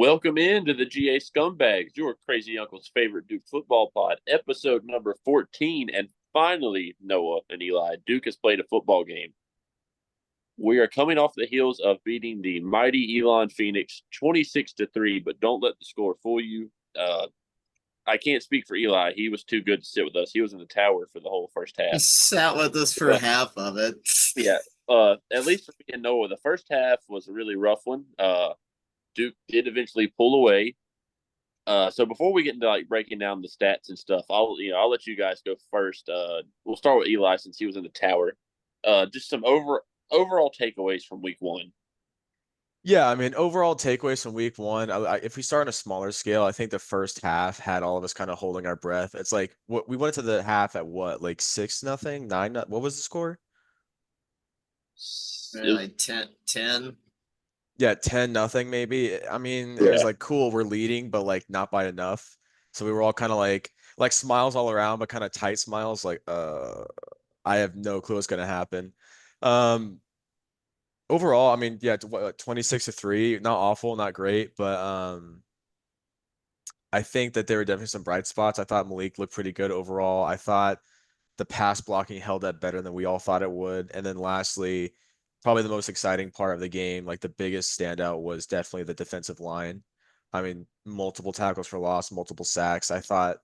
Welcome into the GA Scumbags, your crazy uncle's favorite Duke football pod, episode number 14. And finally, Noah and Eli, Duke has played a football game. We are coming off the heels of beating the mighty Elon Phoenix 26-3, but don't let the score fool you. I can't speak for Eli. He was too good to sit with us. He was in the tower for the whole first He half. sat with us for But half of it. yeah, at least for me and Noah, the first half was a really rough one. Duke did eventually pull away. So before we get into like breaking down the stats and stuff, I'll let you guys go first. We'll start with Eli since he was in the tower. Just some overall takeaways from week one. Yeah, I mean, overall takeaways from week one. If we start on a smaller scale, I think the first half had all of us kind of holding our breath. It's like we went into the half at what, like 6-0, 9. What was the score? Like 10. Yeah, 10-0 maybe. I mean, it was Yeah, like cool, we're leading, but like not by enough. So we were all kind of like smiles all around, but kind of tight smiles. Like, I have no clue what's gonna happen. Um, Overall, I mean, yeah, 26-3, not awful, not great, but I think that there were definitely some bright spots. I thought Malik looked pretty good overall. I thought the pass blocking held up better than we all thought it would. And then lastly, probably the most exciting part of the game, like the biggest standout was definitely the defensive line. I mean, multiple tackles for loss, multiple sacks. I thought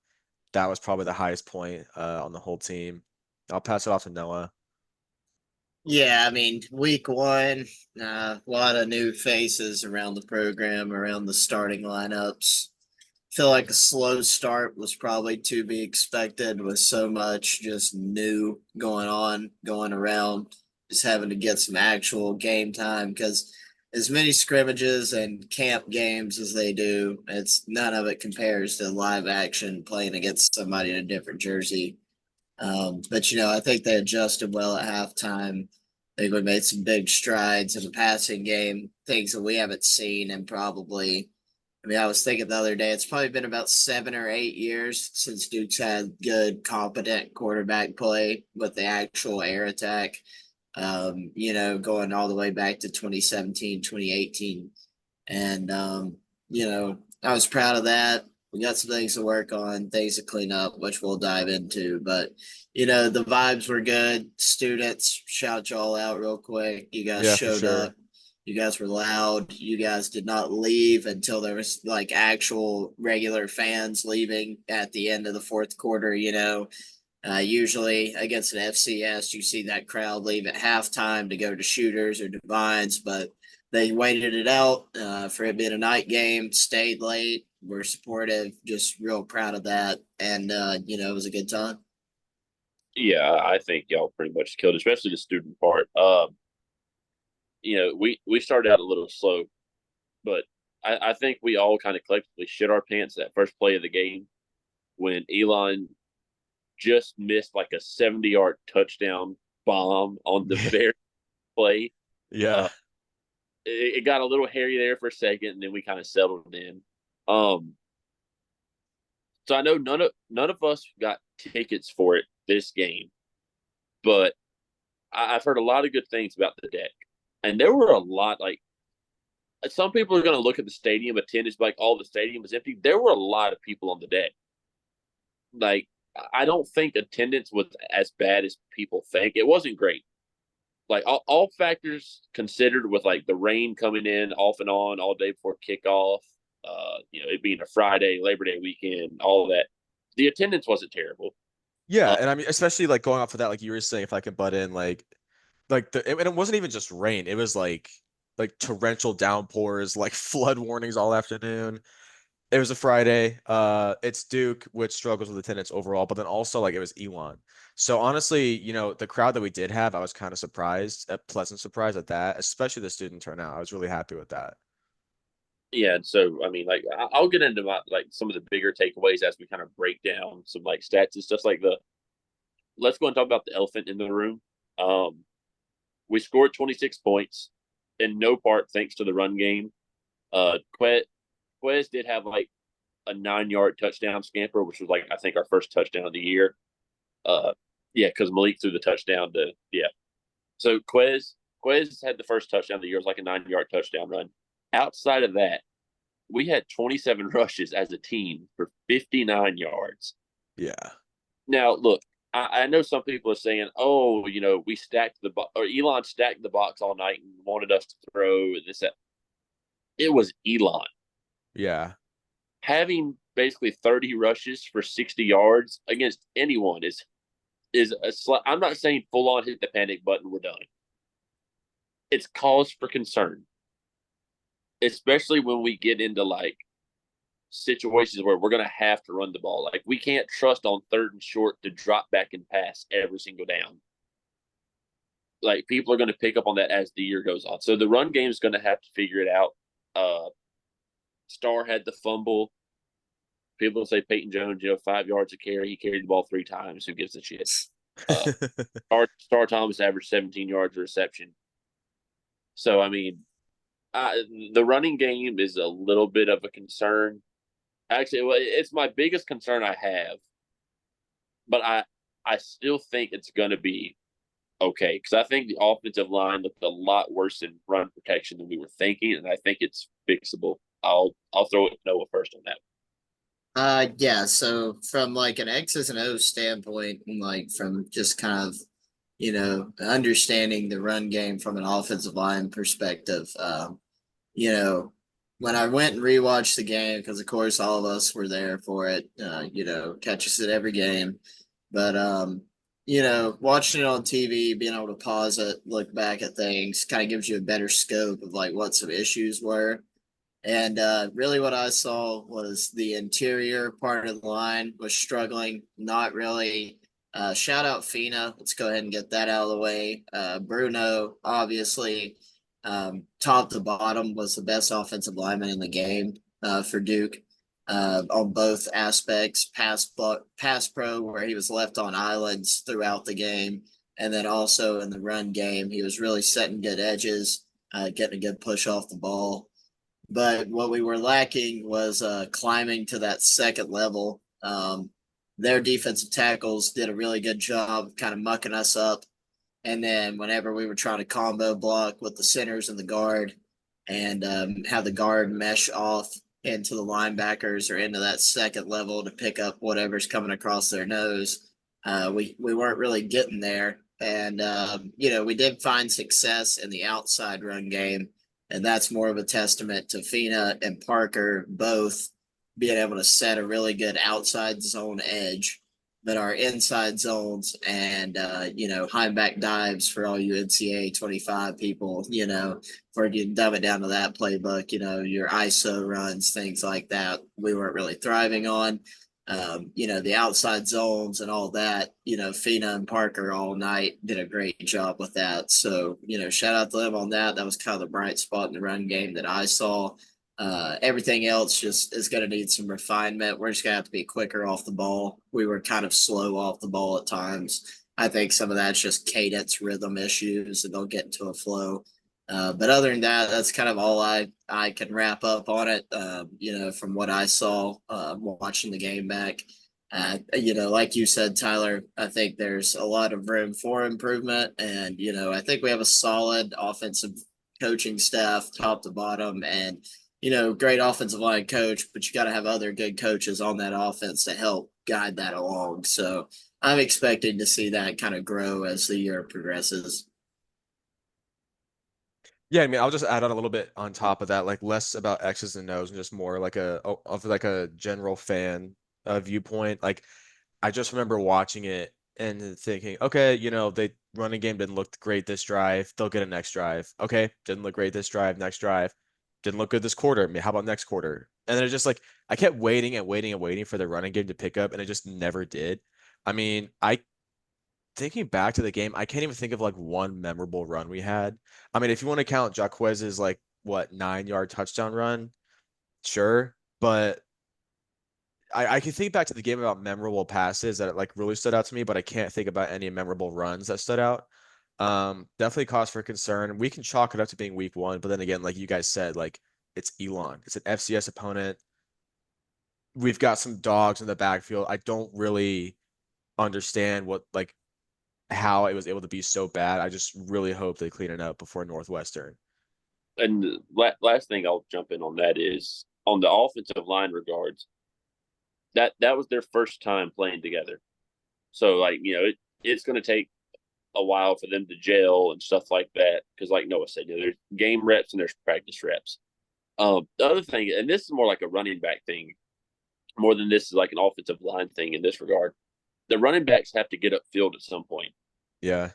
that was probably the highest point on the whole team. I'll pass it off to Noah. Yeah, I mean, week one, a lot of new faces around the program, around the starting lineups. Feel like a slow start was probably to be expected with so much just new going on, going around, just having to get some actual game time because as many scrimmages and camp games as they do, it's none of it compares to live action playing against somebody in a different jersey. But I think they adjusted well at halftime. I think we made some big strides in the passing game, things that we haven't seen in probably. I mean, I was thinking the other day, it's probably been about 7 or 8 years since Duke's had good, competent quarterback play with the actual air attack. Going all the way back to 2017, 2018. And, I was proud of that. We got some things to work on, things to clean up, which we'll dive into. But, the vibes were good. Students, shout y'all out real quick. You guys Yeah, for showed sure. up. You guys were loud. You guys did not leave until there was like actual regular fans leaving at the end of the fourth quarter. Usually against an FCS, you see that crowd leave at halftime to go to shooters or divines, but they waited it out for it being a night game, stayed late, were supportive, just real proud of that. And, it was a good time. yeah, I think y'all pretty much killed, especially the student part. We started out a little slow, but I think we all kind of collectively shit our pants that first play of the game when Elon just missed like a 70-yard touchdown bomb on the Yeah. very play. Yeah. Uh, it got a little hairy there for a second, and then we kind of settled in. Um, so I know none of us got tickets for it this game, but I've heard a lot of good things about the deck, and there were a lot. Like some people are going to look at the stadium attendance like all the stadium was empty. There were a lot of people on the deck. Like I don't think attendance was as bad as people think. It wasn't great. Like all factors considered, with like the rain coming in off and on all day before kickoff, it being a Friday, Labor Day weekend, all of that. The attendance wasn't terrible. Yeah, Uh, and I mean, especially like going off of that, like you were saying, if I could butt in, and it wasn't even just rain; it was like torrential downpours, like flood warnings all afternoon. It was a Friday. It's Duke, which struggles with attendance overall, but then also like it was Elon. So honestly, the crowd that we did have, I was kind of surprised, a pleasant surprise at that, especially the student turnout. I was really happy with that. yeah, and so I mean, like I'll get into my like some of the bigger takeaways as we kind of break down some like stats and stuff like the. Let's go and talk about the elephant in the room. Um, we scored 26 points, in no part thanks to the run game. Quez did have like a 9-yard touchdown scamper, which was like I think our first touchdown of the year. Uh, yeah, because Malik threw the touchdown to yeah. So Quez had the first touchdown of the year. It was like a 9-yard touchdown run. Outside of that, we had 27 rushes as a team for 59 yards. Yeah. Now, look, I know some people are saying, "Oh, we stacked the box, or Elon stacked the box all night and wanted us to throw this." That. It was Elon Yeah. having basically 30 rushes for 60 yards against anyone is a I'm not saying full on hit the panic button. We're done. It's cause for concern, especially when we get into like situations where we're going to have to run the ball. Like we can't trust on 3rd and short to drop back and pass every single down. Like people are going to pick up on that as the year goes on. So the run game is going to have to figure it out. Starr had the fumble. People say Peyton Jones, 5 yards a carry. He carried the ball 3 times. Who gives a shit? Starr Thomas averaged 17 yards a reception. So I mean, the running game is a little bit of a concern. Actually, it's my biggest concern I have, but I still think it's going to be okay because I think the offensive line looked a lot worse in run protection than we were thinking, and I think it's fixable. I'll throw it to Noah first on that. Yeah, so from like an X's and O's standpoint, and like from just kind of, understanding the run game from an offensive line perspective, you know, when I went and rewatched the game, because of course all of us were there for it, catch us at every game. But watching it on TV, being able to pause it, look back at things, kind of gives you a better scope of like what some issues were. And really, what I saw was the interior part of the line was struggling, not really. Shout out Fina. Let's go ahead and get that out of the way. Bruno, obviously, top to bottom, was the best offensive lineman in the game for Duke on both aspects, pass pro, where he was left on islands throughout the game, and then also in the run game, he was really setting good edges, getting a good push off the ball. But what we were lacking was climbing to that second level. Their defensive tackles did a really good job kind of mucking us up. And then whenever we were trying to combo block with the centers and the guard and have the guard mesh off into the linebackers or into that second level to pick up whatever's coming across their nose, we weren't really getting there. And, we did find success in the outside run game. And that's more of a testament to Fina and Parker both being able to set a really good outside zone edge. But our inside zones and, high back dives for all you NCAA 25 people, for you dumb it down to that playbook, your ISO runs, things like that, we weren't really thriving on. The outside zones and all that, Fina and Parker all night did a great job with that. So, shout out to them on that. That was kind of the bright spot in the run game that I saw. Everything else just is going to need some refinement. We're just going to have to be quicker off the ball. We were kind of slow off the ball at times. I think some of that's just cadence, rhythm issues, and they'll get into a flow. But other than that, that's kind of all I can wrap up on it. From what I saw watching the game back. Like you said, Tyler, I think there's a lot of room for improvement, and I think we have a solid offensive coaching staff, top to bottom, and great offensive line coach. But you got to have other good coaches on that offense to help guide that along. So I'm expecting to see that kind of grow as the year progresses. Yeah, I mean, I'll just add on a little bit on top of that, like less about X's and O's and just more like of like a general fan viewpoint. Like I just remember watching it and thinking, okay, they running game didn't look great this drive. They'll get a next drive. Okay, didn't look great this drive. Next drive, didn't look good this quarter. I mean, how about next quarter? And then it's just like I kept waiting and waiting and waiting for the running game to pick up, and it just never did. I mean, I thinking back to the game, I can't even think of like one memorable run we had. I mean, if you want to count Jaquez's like what 9 yard touchdown run, sure, but I can think back to the game about memorable passes that like really stood out to me, but I can't think about any memorable runs that stood out. Definitely cause for concern. We can chalk it up to being week one, but then again, like you guys said, like it's Elon, it's an FCS opponent. We've got some dogs in the backfield. I don't really understand what like how it was able to be so bad. I just really hope they clean it up before Northwestern. And last thing I'll jump in on that is on the offensive line regards, that was their first time playing together. So like, it's going to take a while for them to gel and stuff like that. Because like Noah said, there's game reps and there's practice reps. The other thing, and this is more like a running back thing, more than this is like an offensive line thing in this regard. The running backs have to get upfield at some point. Yeah.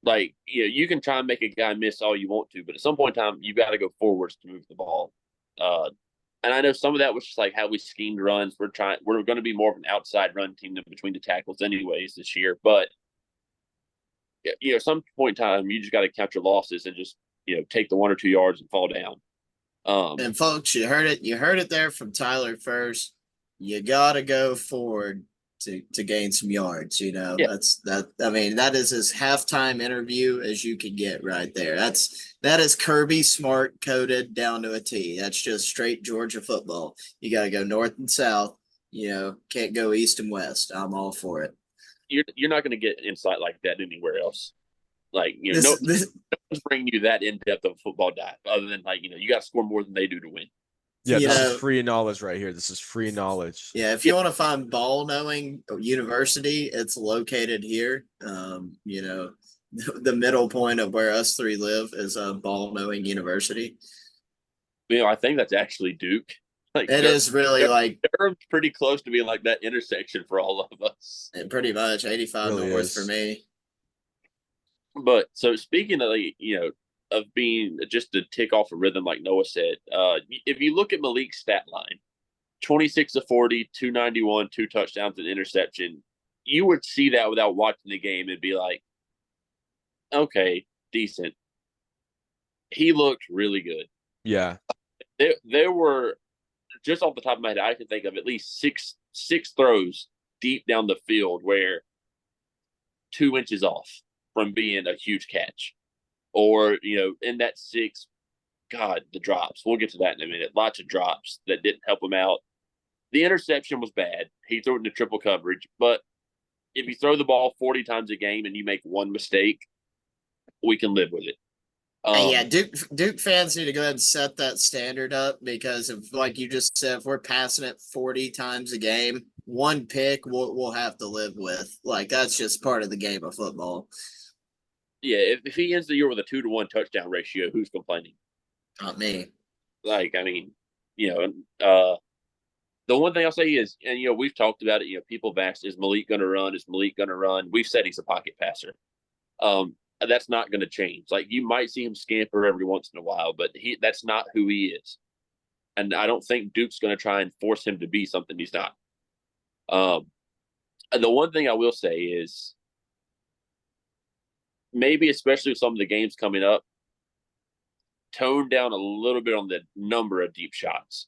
Like, you can try and make a guy miss all you want to, but at some point in time, you got to go forwards to move the ball. And I know some of that was just like how we schemed runs. We're going to be more of an outside run team than between the tackles, anyways, this year. But some point in time, you just got to count your losses and just take the 1 or 2 yards and fall down. And folks, you heard it. You heard it there from Tyler first. You got to go forward to gain some yards. Yeah. That's that. I mean, that is as halftime interview as you can get right there. That is Kirby Smart coded down to a T. That's just straight Georgia football. You got to go north and south. Can't go east and west. I'm all for it. You're not going to get insight like that anywhere else. Like, This- no one's bringing you that in depth of a football dive, other than like, you got to score more than they do to win. Yeah, this is free knowledge right here. This is free knowledge. Yeah, if you want to find ball knowing university, it's located here. The middle point of where us three live is a ball knowing university. I think that's actually Duke. Like, it is really like they're pretty close to being like that intersection for all of us. And pretty much 85 Really north is. for me. But so speaking of of being just to tick off a rhythm, like Noah said, if you look at Malik's stat line, 26 of 40, 291, 2 touchdowns and interception, you would see that without watching the game and be like, okay, decent. He looked really good. Yeah. There were, just off the top of my head, I can think of at least six throws deep down the field where 2 inches off from being a huge catch. Or, in that 6, God, the drops. We'll get to that in a minute. Lots of drops that didn't help him out. The interception was bad. He threw it into triple coverage. But if you throw the ball 40 times a game and you make one mistake, we can live with it. Yeah, Duke fans need to go ahead and set that standard up, because if, like you just said, if we're passing it 40 times a game, one pick we'll have to live with. Like, that's just part of the game of football. Yeah, if he ends the year with a 2-to-1 touchdown ratio, who's complaining? Not me. Like, I mean, the one thing I'll say is, and we've talked about it. People have asked, is Malik going to run? Is Malik going to run? We've said he's a pocket passer. That's not going to change. Like, you might see him scamper every once in a while, but that's not who he is. And I don't think Duke's going to try and force him to be something he's not. And the one thing I will say is, maybe especially with some of the games coming up, tone down a little bit on the number of deep shots,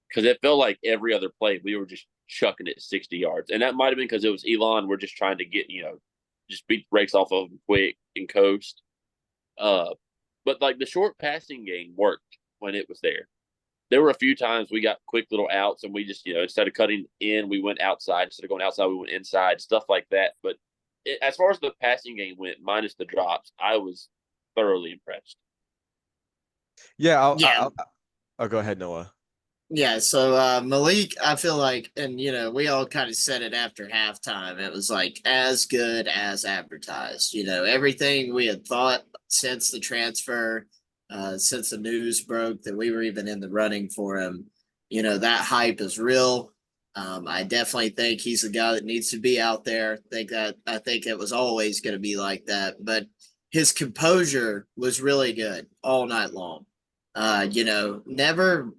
because it felt like every other play we were just chucking it 60 yards, and that might have been because it was Elon. We're just trying to get just beat the brakes off of him quick and coast. But like, the short passing game worked when it was there. There were a few times we got quick little outs, and we just instead of cutting in, we went outside. Instead of going outside, we went inside. Stuff like that. But as far as the passing game went, minus the drops, I was thoroughly impressed. Yeah. Yeah. I'll go ahead, Noah. Yeah, so Malik, I feel like, and we all kind of said it after halftime. It was like as good as advertised. Everything we had thought since the transfer, since the news broke that we were even in the running for him. That hype is real. I definitely think he's the guy that needs to be out there. I think it was always going to be like that, but his composure was really good all night long. He never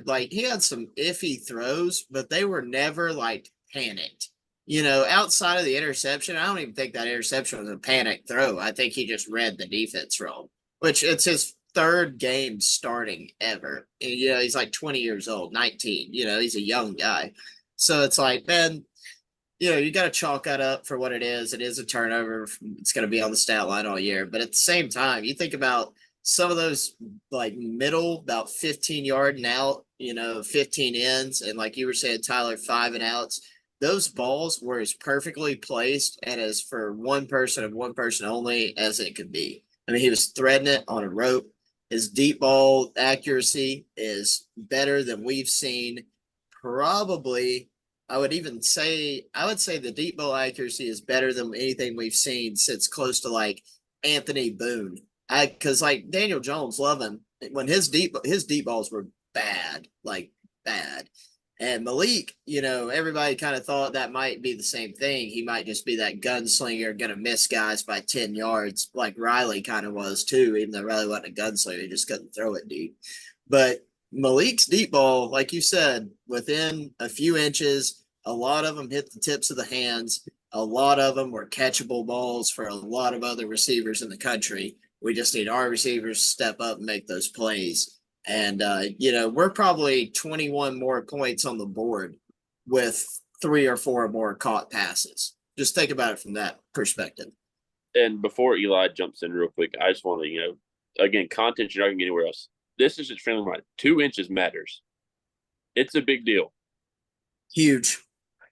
like, he had some iffy throws, but they were never like panicked. Outside of the interception, I don't even think that interception was a panic throw. I think he just read the defense wrong, which it's his third game starting ever. And, he's like 20 years old, 19, he's a young guy. So it's like, man, you got to chalk that up for what it is. It is a turnover. It's going to be on the stat line all year. But at the same time, you think about some of those like middle, about 15-yard and out, 15 ins. And like you were saying, Tyler, 5 and outs. Those balls were as perfectly placed and as for one person and one person only as it could be. I mean, he was threading it on a rope. His deep ball accuracy is better than we've seen. Probably, I would say the deep ball accuracy is better than anything we've seen since close to like Anthony Boone. Because like Daniel Jones, love him when his deep balls were bad, like bad. And Malik, everybody kind of thought that might be the same thing. He might just be that gunslinger, going to miss guys by 10 yards, like Riley kind of was too, even though Riley wasn't a gunslinger. He just couldn't throw it deep. But Malik's deep ball, like you said, within a few inches, a lot of them hit the tips of the hands. A lot of them were catchable balls for a lot of other receivers in the country. We just need our receivers to step up and make those plays. And, we're probably 21 more points on the board with 3 or 4 more caught passes. Just think about it from that perspective. And before Eli jumps in real quick, I just want to, again, content you're not going to get anywhere else. This is just friendly reminder. 2 inches matters. It's a big deal. Huge.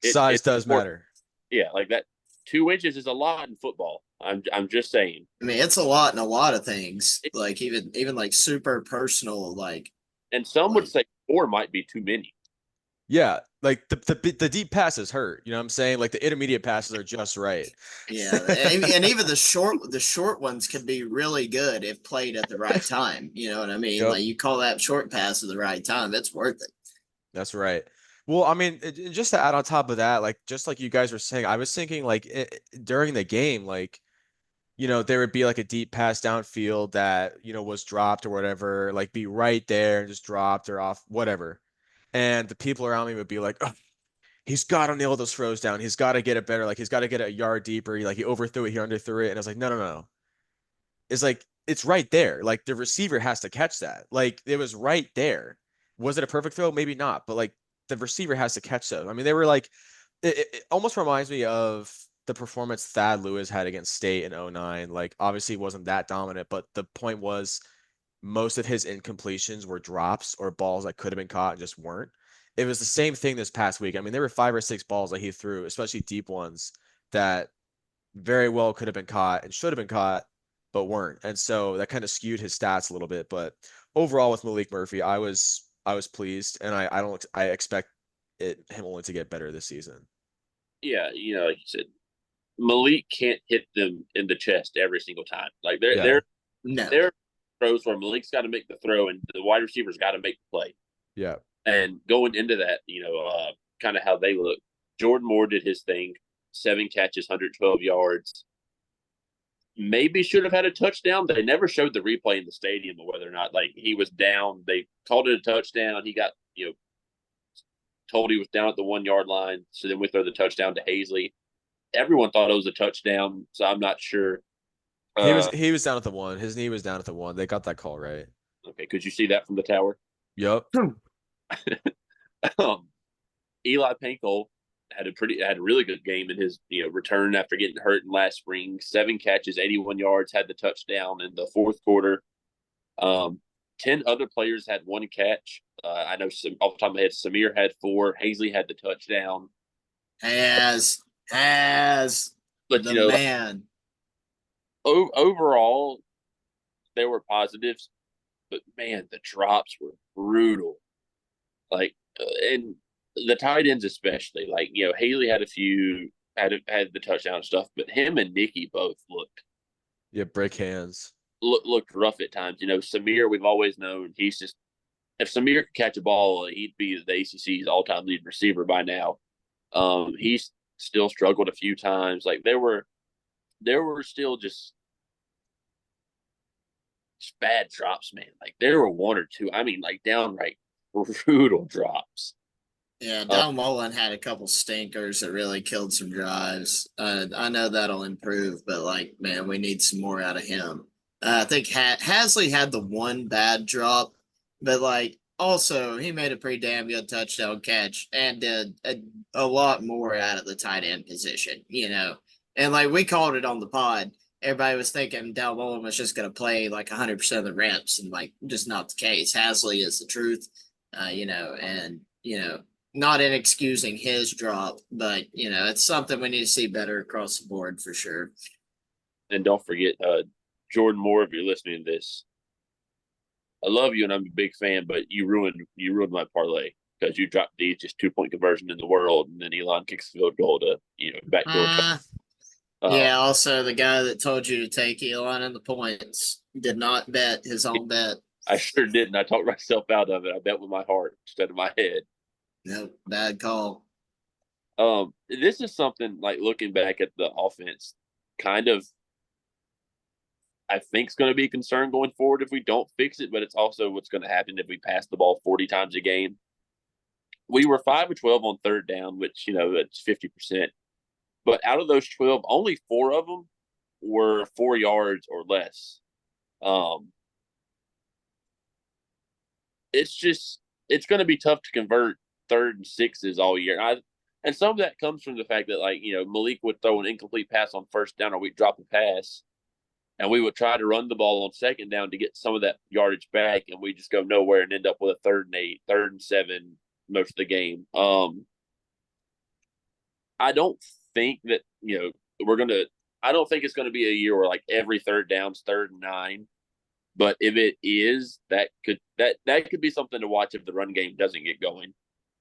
Size does matter. Yeah, like that. 2 inches is a lot in football. I'm just saying. I mean, it's a lot in a lot of things. Like even like super personal, like. And some would say 4 might be too many. Yeah, like the deep passes hurt. You know what I'm saying? Like the intermediate passes are just right. Yeah, and even the short ones can be really good if played at the right time. You know what I mean? Yep. Like you call that short pass at the right time, it's worth it. That's right. Well, I mean, just to add on top of that, like just like you guys were saying, I was thinking like during the game, like there would be like a deep pass downfield that was dropped or whatever, like be right there and just dropped or off whatever, and the people around me would be like, oh, he's got to nail those throws down. He's got to get it better. Like he's got to get it a yard deeper. He overthrew it. He underthrew it. And I was like, no, no, no. It's like it's right there. Like the receiver has to catch that. Like it was right there. Was it a perfect throw? Maybe not. But like the receiver has to catch those. I mean, they were like, it almost reminds me of the performance Thad Lewis had against State in 09. Like obviously he wasn't that dominant, but the point was most of his incompletions were drops or balls that could have been caught and just weren't. It was the same thing this past week. I mean, there were 5 or 6 balls that he threw, especially deep ones, that very well could have been caught and should have been caught, but weren't. And so that kind of skewed his stats a little bit. But overall, with Malik Murphy, I was pleased, and I expect him only to get better this season. Yeah, like you said, Malik can't hit them in the chest every single time. Like Yeah. there are throws where Malik's got to make the throw and the wide receiver's got to make the play. Yeah. And going into that, kind of how they look. Jordan Moore did his thing, 7 catches, 112 yards. Maybe should have had a touchdown. They never showed the replay in the stadium of whether or not like he was down. They called it a touchdown. He got told he was down at the 1-yard line. So then we throw the touchdown to Hazley. Everyone thought it was a touchdown, so I'm not sure. He was down at the 1. His knee was down at the 1. They got that call right. Okay, could you see that from the tower? Yep. Eli Pankel had a really good game in his return after getting hurt in last spring. 7 catches, 81 yards, had the touchdown in the fourth quarter. 10 other players had 1 catch. I know some off the top of my head, Samir had 4. Hazley had the touchdown. But the man. Overall, there were positives, but man, the drops were brutal. Like, and the tight ends especially. Like, Haley had a few had the touchdown stuff, but him and Nicky both break hands. Looked rough at times. Samir, we've always known he's just if Samir could catch a ball, he'd be the ACC's all-time lead receiver by now. He's still struggled a few times. Like there were still just bad drops, man. Like there were 1 or 2. I mean, like downright brutal drops. Yeah, Dal Mullen had a couple stinkers that really killed some drives. I know that'll improve, but like, man, we need some more out of him. I think Hasley had the 1 bad drop, but like also he made a pretty damn good touchdown catch and did a lot more out of the tight end position, And like we called it on the pod, everybody was thinking Dal Mullen was just going to play like 100% of the reps, and like just not the case. Hasley is the truth, not in excusing his drop, but it's something we need to see better across the board for sure. And don't forget, Jordan Moore, if you're listening to this, I love you and I'm a big fan, but you ruined my parlay because you dropped the easiest 2 point conversion in the world, and then Elon kicks the field goal to backdoor. Yeah, also the guy that told you to take Elon in the points did not bet his own bet. I sure didn't. I talked myself out of it. I bet with my heart instead of my head. Nope, bad call. This is something like looking back at the offense, kind of, I think is going to be a concern going forward if we don't fix it, but it's also what's going to happen if we pass the ball 40 times a game. We were 5 of 12 on third down, which, that's 50%. But out of those 12, only 4 of them were 4 yards or less. It's going to be tough to convert third and sixes all year. And some of that comes from the fact that, Malik would throw an incomplete pass on first down, or we'd drop a pass, and we would try to run the ball on second down to get some of that yardage back, and we just go nowhere and end up with a 3rd and 8, 3rd and 7 most of the game. I don't think that I don't think it's gonna be a year where like every third down's 3rd and 9. But if it is, that could be something to watch if the run game doesn't get going.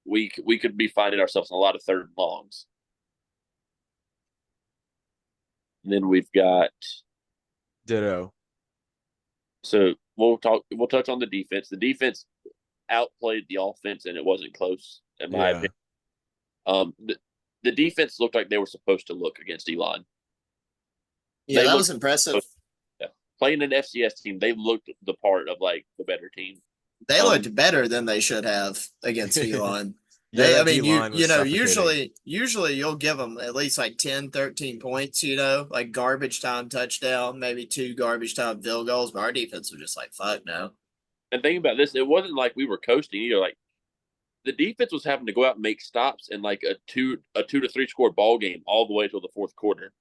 We could be finding ourselves in a lot of 3rd and longs. And then we've got Ditto. So we'll touch on the defense. The defense outplayed the offense, and it wasn't close, in my Yeah. opinion. The defense looked like they were supposed to look against Elon. Yeah, They that looked- was impressive. Playing an FCS team, they looked the part of like the better team. They looked better than they should have against Elon. Yeah, I that mean, D-line was suffocating. usually you'll give them at least like 10, 13 points, like garbage time touchdown, maybe 2 garbage time field goals. But our defense was just like, fuck no. And think about this, it wasn't like we were coasting either. Like the defense was having to go out and make stops in like a 2 to 3 score ball game all the way till the 4th quarter.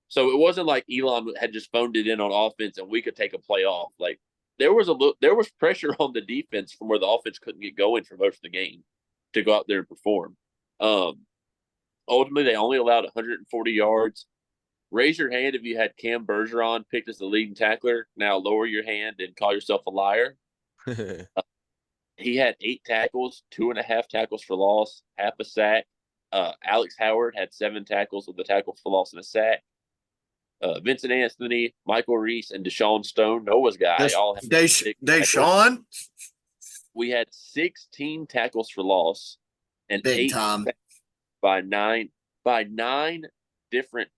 So it wasn't like Elon had just phoned it in on offense and we could take a play off. Like there was pressure on the defense from where the offense couldn't get going for most of the game to go out there and perform. Ultimately, they only allowed 140 yards. Raise your hand if you had Cam Bergeron picked as the leading tackler. Now lower your hand and call yourself a liar. He had 8 tackles, 2.5 tackles for loss, half a sack. Alex Howard had 7 tackles with a tackle for loss and a sack. Vincent Anthony, Michael Reese, and Deshaun Stone, Noah's guy, all had Deshaun? We had 16 tackles for loss and Big 8 time. by 9 different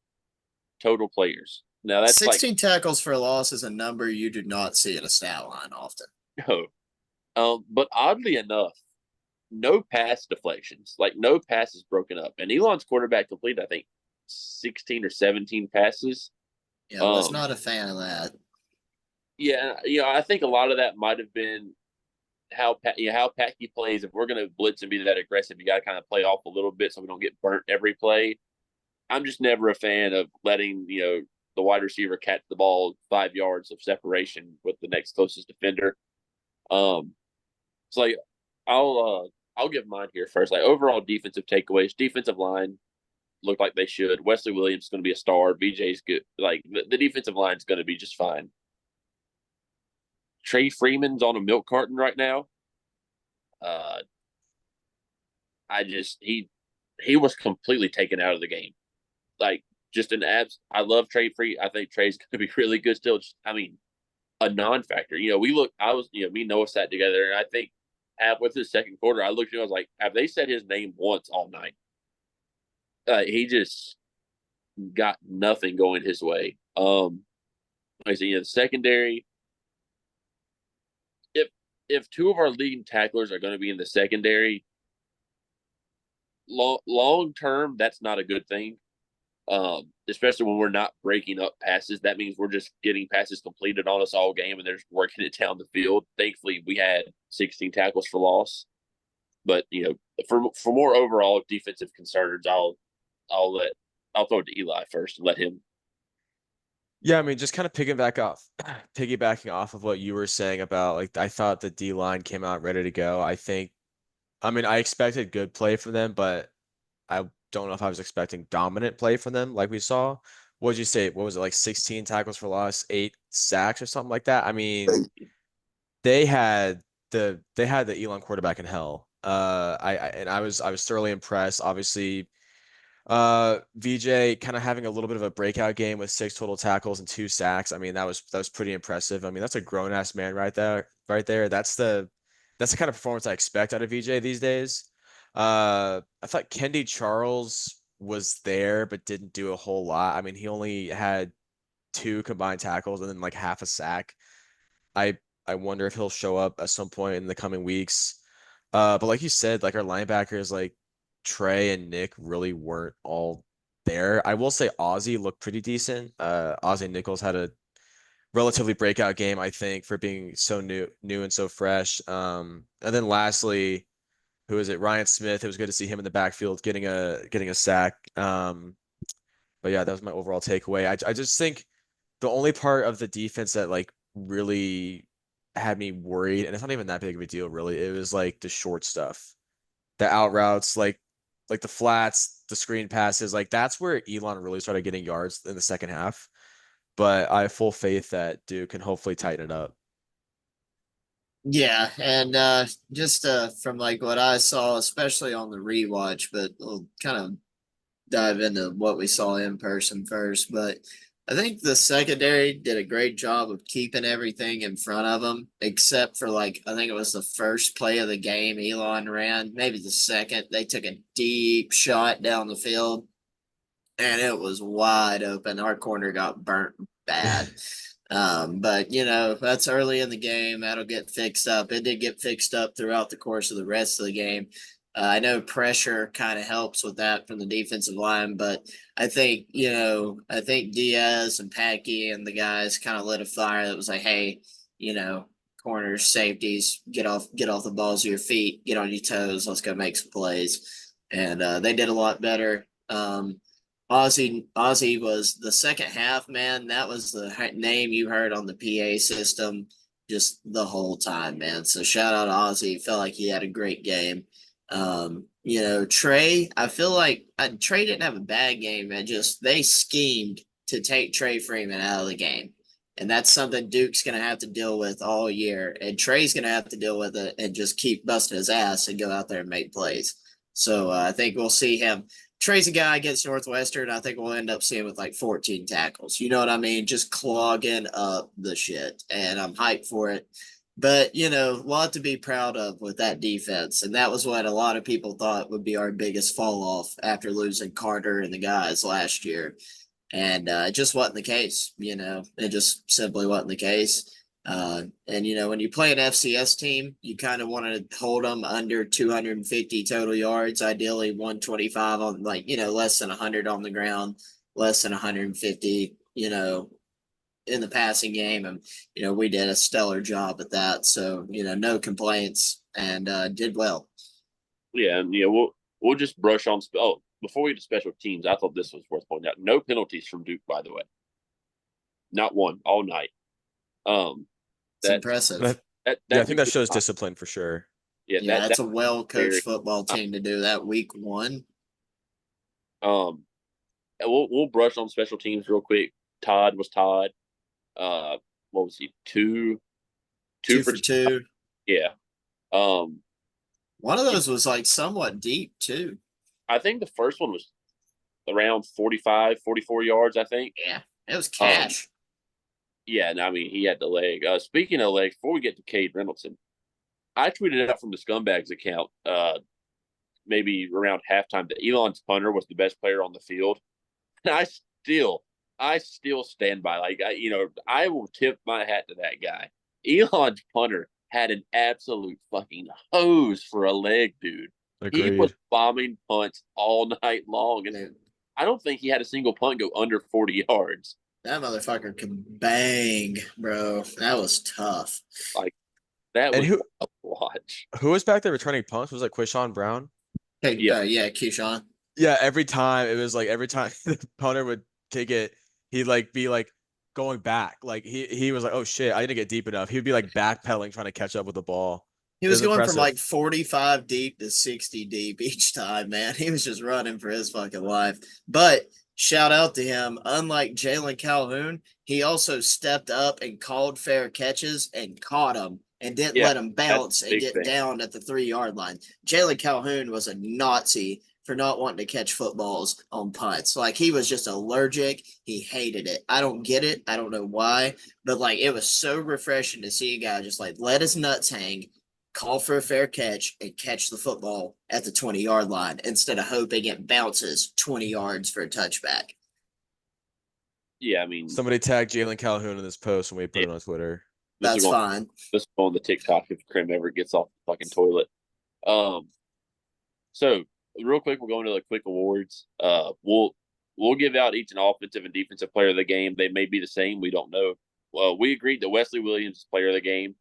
total players. Now that's 16 tackles for loss is a number you do not see in a stat line often. No. But oddly enough, no pass deflections, like no passes broken up. And Elon's quarterback completed, I think, 16 or 17 passes. Yeah, I was not a fan of that. Yeah, I think a lot of that might have been how Packy plays. If we're going to blitz and be that aggressive, you got to kind of play off a little bit so we don't get burnt every play. I'm just never a fan of letting the wide receiver catch the ball 5 yards of separation with the next closest defender. So like I'll give mine here first. Like overall defensive takeaways, defensive line looked like they should. Wesley Williams is going to be a star. BJ's good. Like the defensive line is going to be just fine. Trey Freeman's on a milk carton right now. He was completely taken out of the game. Like just an abs. I love Trey Free. I think Trey's going to be really good still. A non-factor. Me and Noah sat together, and I think halfway through the second quarter, I looked at him, I was like, have they said his name once all night? He just got nothing going his way. Like I said, the secondary. If 2 of our leading tacklers are going to be in the secondary, long term, that's not a good thing. Especially when we're not breaking up passes. That means we're just getting passes completed on us all game, and they're just working it down the field. Thankfully, we had 16 tackles for loss. But for more overall defensive concerns, I'll throw it to Eli first and let him. Yeah, I mean, just kind of piggybacking off of what you were saying about, like, I thought the D line came out ready to go. I expected good play from them, but I don't know if I was expecting dominant play from them like we saw. What did you say? What was it, like 16 tackles for loss, 8 sacks or something like that? I mean, they had the Elon quarterback in hell. I was thoroughly impressed. Obviously, VJ kind of having a little bit of a breakout game with 6 total tackles and 2 sacks. I mean, that was pretty impressive. I mean, that's a grown ass man right there, right there. That's the kind of performance I expect out of VJ these days. I thought Kendi Charles was there but didn't do a whole lot. I mean, he only had 2 combined tackles and then like half a sack. I I wonder if he'll show up at some point in the coming weeks. But like you said, like our linebackers, like Trey and Nick really weren't all there. I will say Ozzy looked pretty decent. Ozzy Nichols had a relatively breakout game, I think, for being so new and so fresh. And then lastly, who is it? Ryan Smith. It was good to see him in the backfield getting a sack. But yeah, that was my overall takeaway. I just think the only part of the defense that like really had me worried, and it's not even that big of a deal, really. It was like the short stuff, the out routes, like the flats, the screen passes. Like that's where Elon really started getting yards in the second half. But I have full faith that Duke can hopefully tighten it up. Yeah, and just from like what I saw, especially on the rewatch, but we'll kind of dive into what we saw in person first. But I think the secondary did a great job of keeping everything in front of them, except for like I think it was the first play of the game Elon ran, maybe the second. They took a deep shot down the field, and it was wide open. Our corner got burnt bad. But that's early in the game. That'll get fixed up. It did get fixed up throughout the course of the rest of the game. I know pressure kind of helps with that from the defensive line, but I think Diaz and Packy and the guys kind of lit a fire that was like, hey, corners, safeties, get off the balls of your feet, get on your toes, let's go make some plays. And they did a lot better. Ozzy was the second half, man. That was the name you heard on the PA system just the whole time, man. So shout out to Ozzy. Felt like he had a great game. Trey, I feel like Trey didn't have a bad game. They schemed to take Trey Freeman out of the game. And that's something Duke's going to have to deal with all year. And Trey's going to have to deal with it and just keep busting his ass and go out there and make plays. So I think we'll see him. Trey's a guy against Northwestern. I think we'll end up seeing with like 14 tackles. You know what I mean? Just clogging up the shit. And I'm hyped for it. But, a lot to be proud of with that defense. And that was what a lot of people thought would be our biggest fall off after losing Carter and the guys last year. And it just wasn't the case. It just simply wasn't the case. When you play an FCS team, you kind of want to hold them under 250 total yards, ideally 125 on less than 100 on the ground, less than 150, in the passing game. And, we did a stellar job at that. So, no complaints and did well. Yeah, and we'll just brush on. Before we get to special teams, I thought this was worth pointing out. No penalties from Duke, by the way. Not one all night. It's impressive. Yeah, I think that shows discipline for sure. Yeah, that's a well-coached football team to do that week one. We'll brush on special teams real quick. Todd. What was he? Two for two. Yeah. One of those was like somewhat deep too. I think the first one was around 45, 44 yards, I think. Yeah, it was cash. Yeah, and I mean, he had the leg. Speaking of legs, before we get to Cade Reynoldsson, I tweeted it out from the Scumbags account maybe around halftime that Elon's punter was the best player on the field. And I still stand by. Like, I will tip my hat to that guy. Elon's punter had an absolute fucking hose for a leg, dude. Agreed. He was bombing punts all night long. And I don't think he had a single punt go under 40 yards. That motherfucker can bang, bro. That was tough. Like, that was a watch. Who was back there returning punts? Was it Quishon Brown? Hey, Keyshawn. Yeah, every time the punter would kick it, he'd like be like going back. Like he was like, oh shit, I didn't get deep enough. He would be like backpedaling, trying to catch up with the ball. He was going from like 45 deep to 60 deep each time, man. He was just running for his fucking life. But shout out to him. Unlike Jalen Calhoun, he also stepped up and called fair catches and caught them and didn't Yeah, let him bounce and big get thing. down at the 3-yard line. Jalen Calhoun was a Nazi for not wanting to catch footballs on punts. Like, he was just allergic. He hated it. I don't get it. I don't know why, but like, it was so refreshing to see a guy just like let his nuts hang, call for a fair catch, and catch the football at the 20-yard line instead of hoping it bounces 20 yards for a touchback. Yeah, I mean, Somebody tag Jalen Calhoun in this post when we put it on Twitter. this is That's going fine. this is on the TikTok if Krim ever gets off the fucking toilet. So real quick, we're going to the quick awards. We'll give out each an offensive and defensive player of the game. They may be the same. We don't know. Well, we agreed that Wesley Williams is player of the game.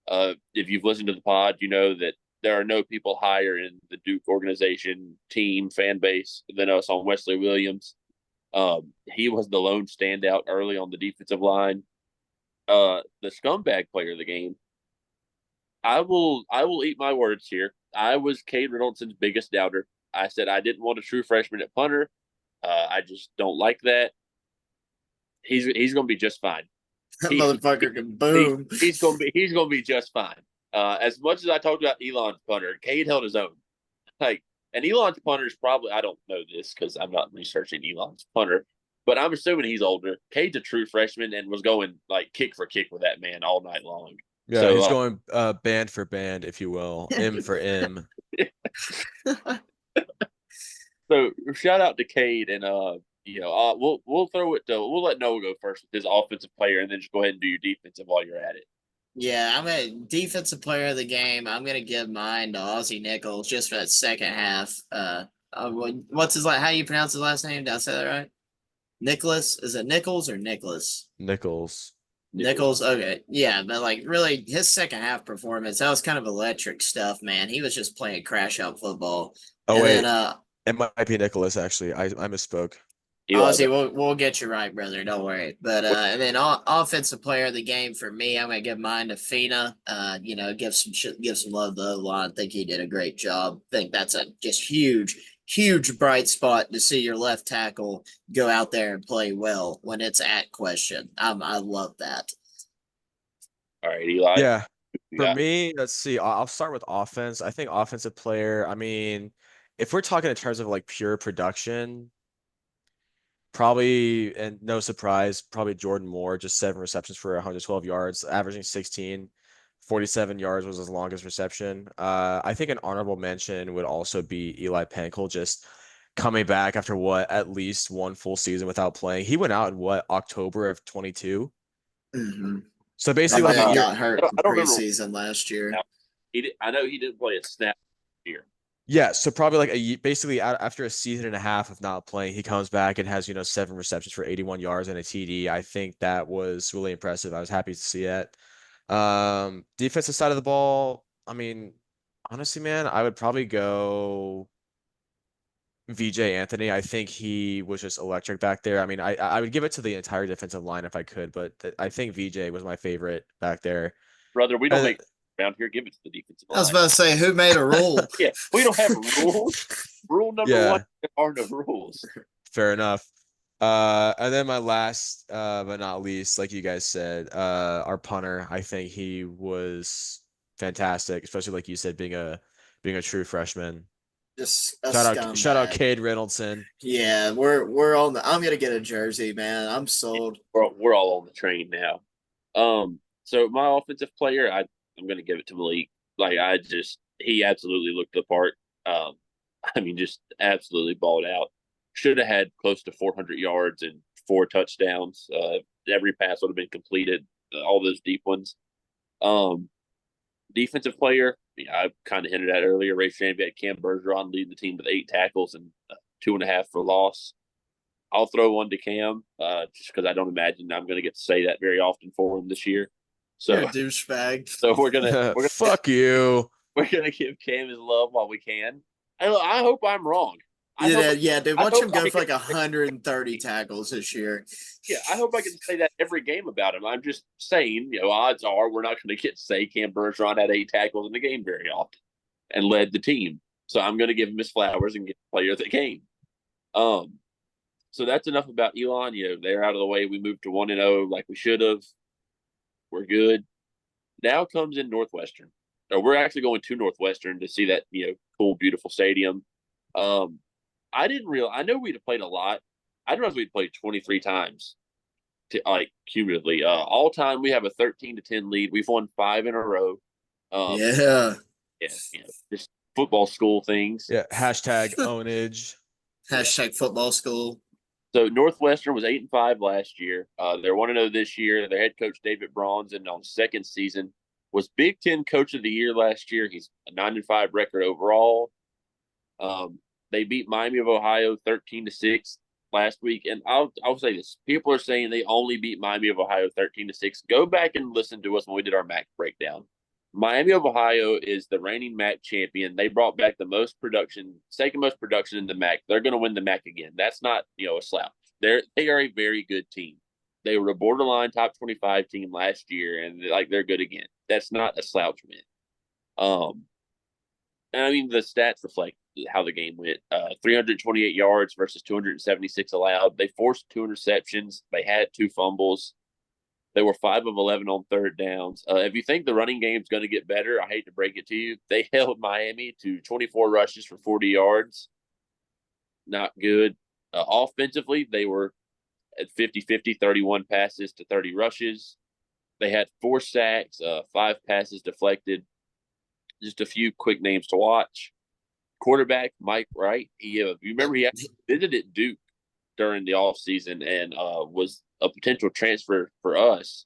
If you've listened to the pod, you know that there are no people higher in the Duke organization, team, fan base than us on Wesley Williams. He was the lone standout early on the defensive line. The scumbag player of the game. I will eat my words here. I was Cade Riddleson's biggest doubter. I said I didn't want a true freshman at punter. I just don't like that. He's going to be just fine. That motherfucker can boom. He's going to be just fine. As much as I talked about Elon's punter, Cade held his own. Like, and Elon's punter is probably, I don't know this because I'm not researching Elon's punter, but I'm assuming he's older. Cade's a true freshman and was going like kick for kick with that man all night long. Yeah, So, he's going band for band, if you will, M for M. So shout out to Cade, and we'll throw it to we'll let Noah go first with his offensive player, and then just go ahead and do your defensive while you're at it. Yeah, I'm a defensive player of the game. I'm gonna give mine to Ozzie Nichols just for that second half. What's his like? How do you pronounce his last name? Did I say that right? Nicholas? Is it Nichols or Nicholas? Nichols. Nichols. Okay, yeah, but like really, his second half performance that was kind of electric stuff, man. He was just playing crash out football. Oh And wait, then it might be Nicholas actually. I misspoke. Ozzy, we'll get you right, brother. Don't worry. But and then offensive player of the game for me, I'm gonna give mine to Fina. Give some love to the O-line. I think he did a great job. I think that's a just huge bright spot to see your left tackle go out there and play well when it's at question. I love that. All right, Eli. Yeah. For me, let's see. I'll start with offense. I think offensive player, I mean, if we're talking in terms of like pure production, probably, and no surprise, probably Jordan Moore, just 7 receptions for 112 yards, averaging 16. 47 yards was his longest reception. I think an honorable mention would also be Eli Pankel, just coming back after at least one full season without playing. He went out in October of 22. Mm-hmm. So basically, like a year. Got hurt in I don't remember preseason last year. I know he didn't play a snap here. Yeah, so probably like basically after a season and a half of not playing, he comes back and has 7 receptions for 81 yards and a TD. I think that was really impressive. I was happy to see it. Defensive side of the ball, I mean, honestly, man, I would probably go VJ Anthony. I think he was just electric back there. I mean, I would give it to the entire defensive line if I could, but I think VJ was my favorite back there. Brother, we don't make around here. Give it to the defensive line. I was about to say, who made a rule? Yeah, we don't have rules. Rule number one, there are no rules. Fair enough. And then my last, but not least, like you guys said, our punter. I think he was fantastic, especially like you said, being a true freshman. Just shout out Cade Riddleson. Yeah, we're on the. I'm gonna get a jersey, man. I'm sold. We're all on the train now. So my offensive player, I'm gonna give it to Malik. Like he absolutely looked the part. I mean, just absolutely balled out. Should have had close to 400 yards and 4 touchdowns. Every pass would have been completed. All those deep ones. Defensive player, I kind of hinted at earlier. Ray Shanby had Cam Bergeron lead the team with 8 tackles and 2.5 for loss. I'll throw one to Cam just because I don't imagine I'm going to get to say that very often for him this year. So you're a douchebag. So we're gonna fuck you. We're gonna give Cam his love while we can. I hope I'm wrong. Dude, watch him go for like 130 tackles this year. Yeah, I hope I can say that every game about him. I'm just saying, odds are we're not going to get to say Cam Bergeron had 8 tackles in the game very often and led the team. So I'm going to give him his flowers and get the player of the game. So that's enough about Elon. They're out of the way. We moved to 1-0 like we should have. We're good. Now comes in Northwestern. We're actually going to Northwestern to see that cool, beautiful stadium. Um, I didn't realize. I know we'd played a lot. I didn't realize we'd played 23 times, like cumulatively. All time we have a 13-10 lead. We've won 5 in a row. Um, Yeah. yeah, just football school things. Yeah. Hashtag ownage. Hashtag football school. So Northwestern was 8-5 last year. They're 1-0 this year. Their head coach David Bronze, and on second season, was Big Ten Coach of the Year last year. He's a 9-5 record overall. They beat Miami of Ohio 13-6 last week, and I'll say this: people are saying they only beat Miami of Ohio 13-6. Go back and listen to us when we did our MAC breakdown. Miami of Ohio is the reigning MAC champion. They brought back the most production, second most production in the MAC. They're going to win the MAC again. That's not a slouch. They are a very good team. They were a borderline top 25 team last year, and they're good again. That's not a slouch win. And I mean the stats reflect how the game went. 328 yards versus 276 allowed. They forced 2 interceptions. They had 2 fumbles. They were 5 of 11 on third downs. If you think the running game's going to get better, I hate to break it to you, they held Miami to 24 rushes for 40 yards. Not good. Offensively, they were at 50-50, 31 passes to 30 rushes. They had 4 sacks, 5 passes deflected. Just a few quick names to watch. Quarterback Mike Wright. You remember he visited Duke during the offseason and was a potential transfer for us.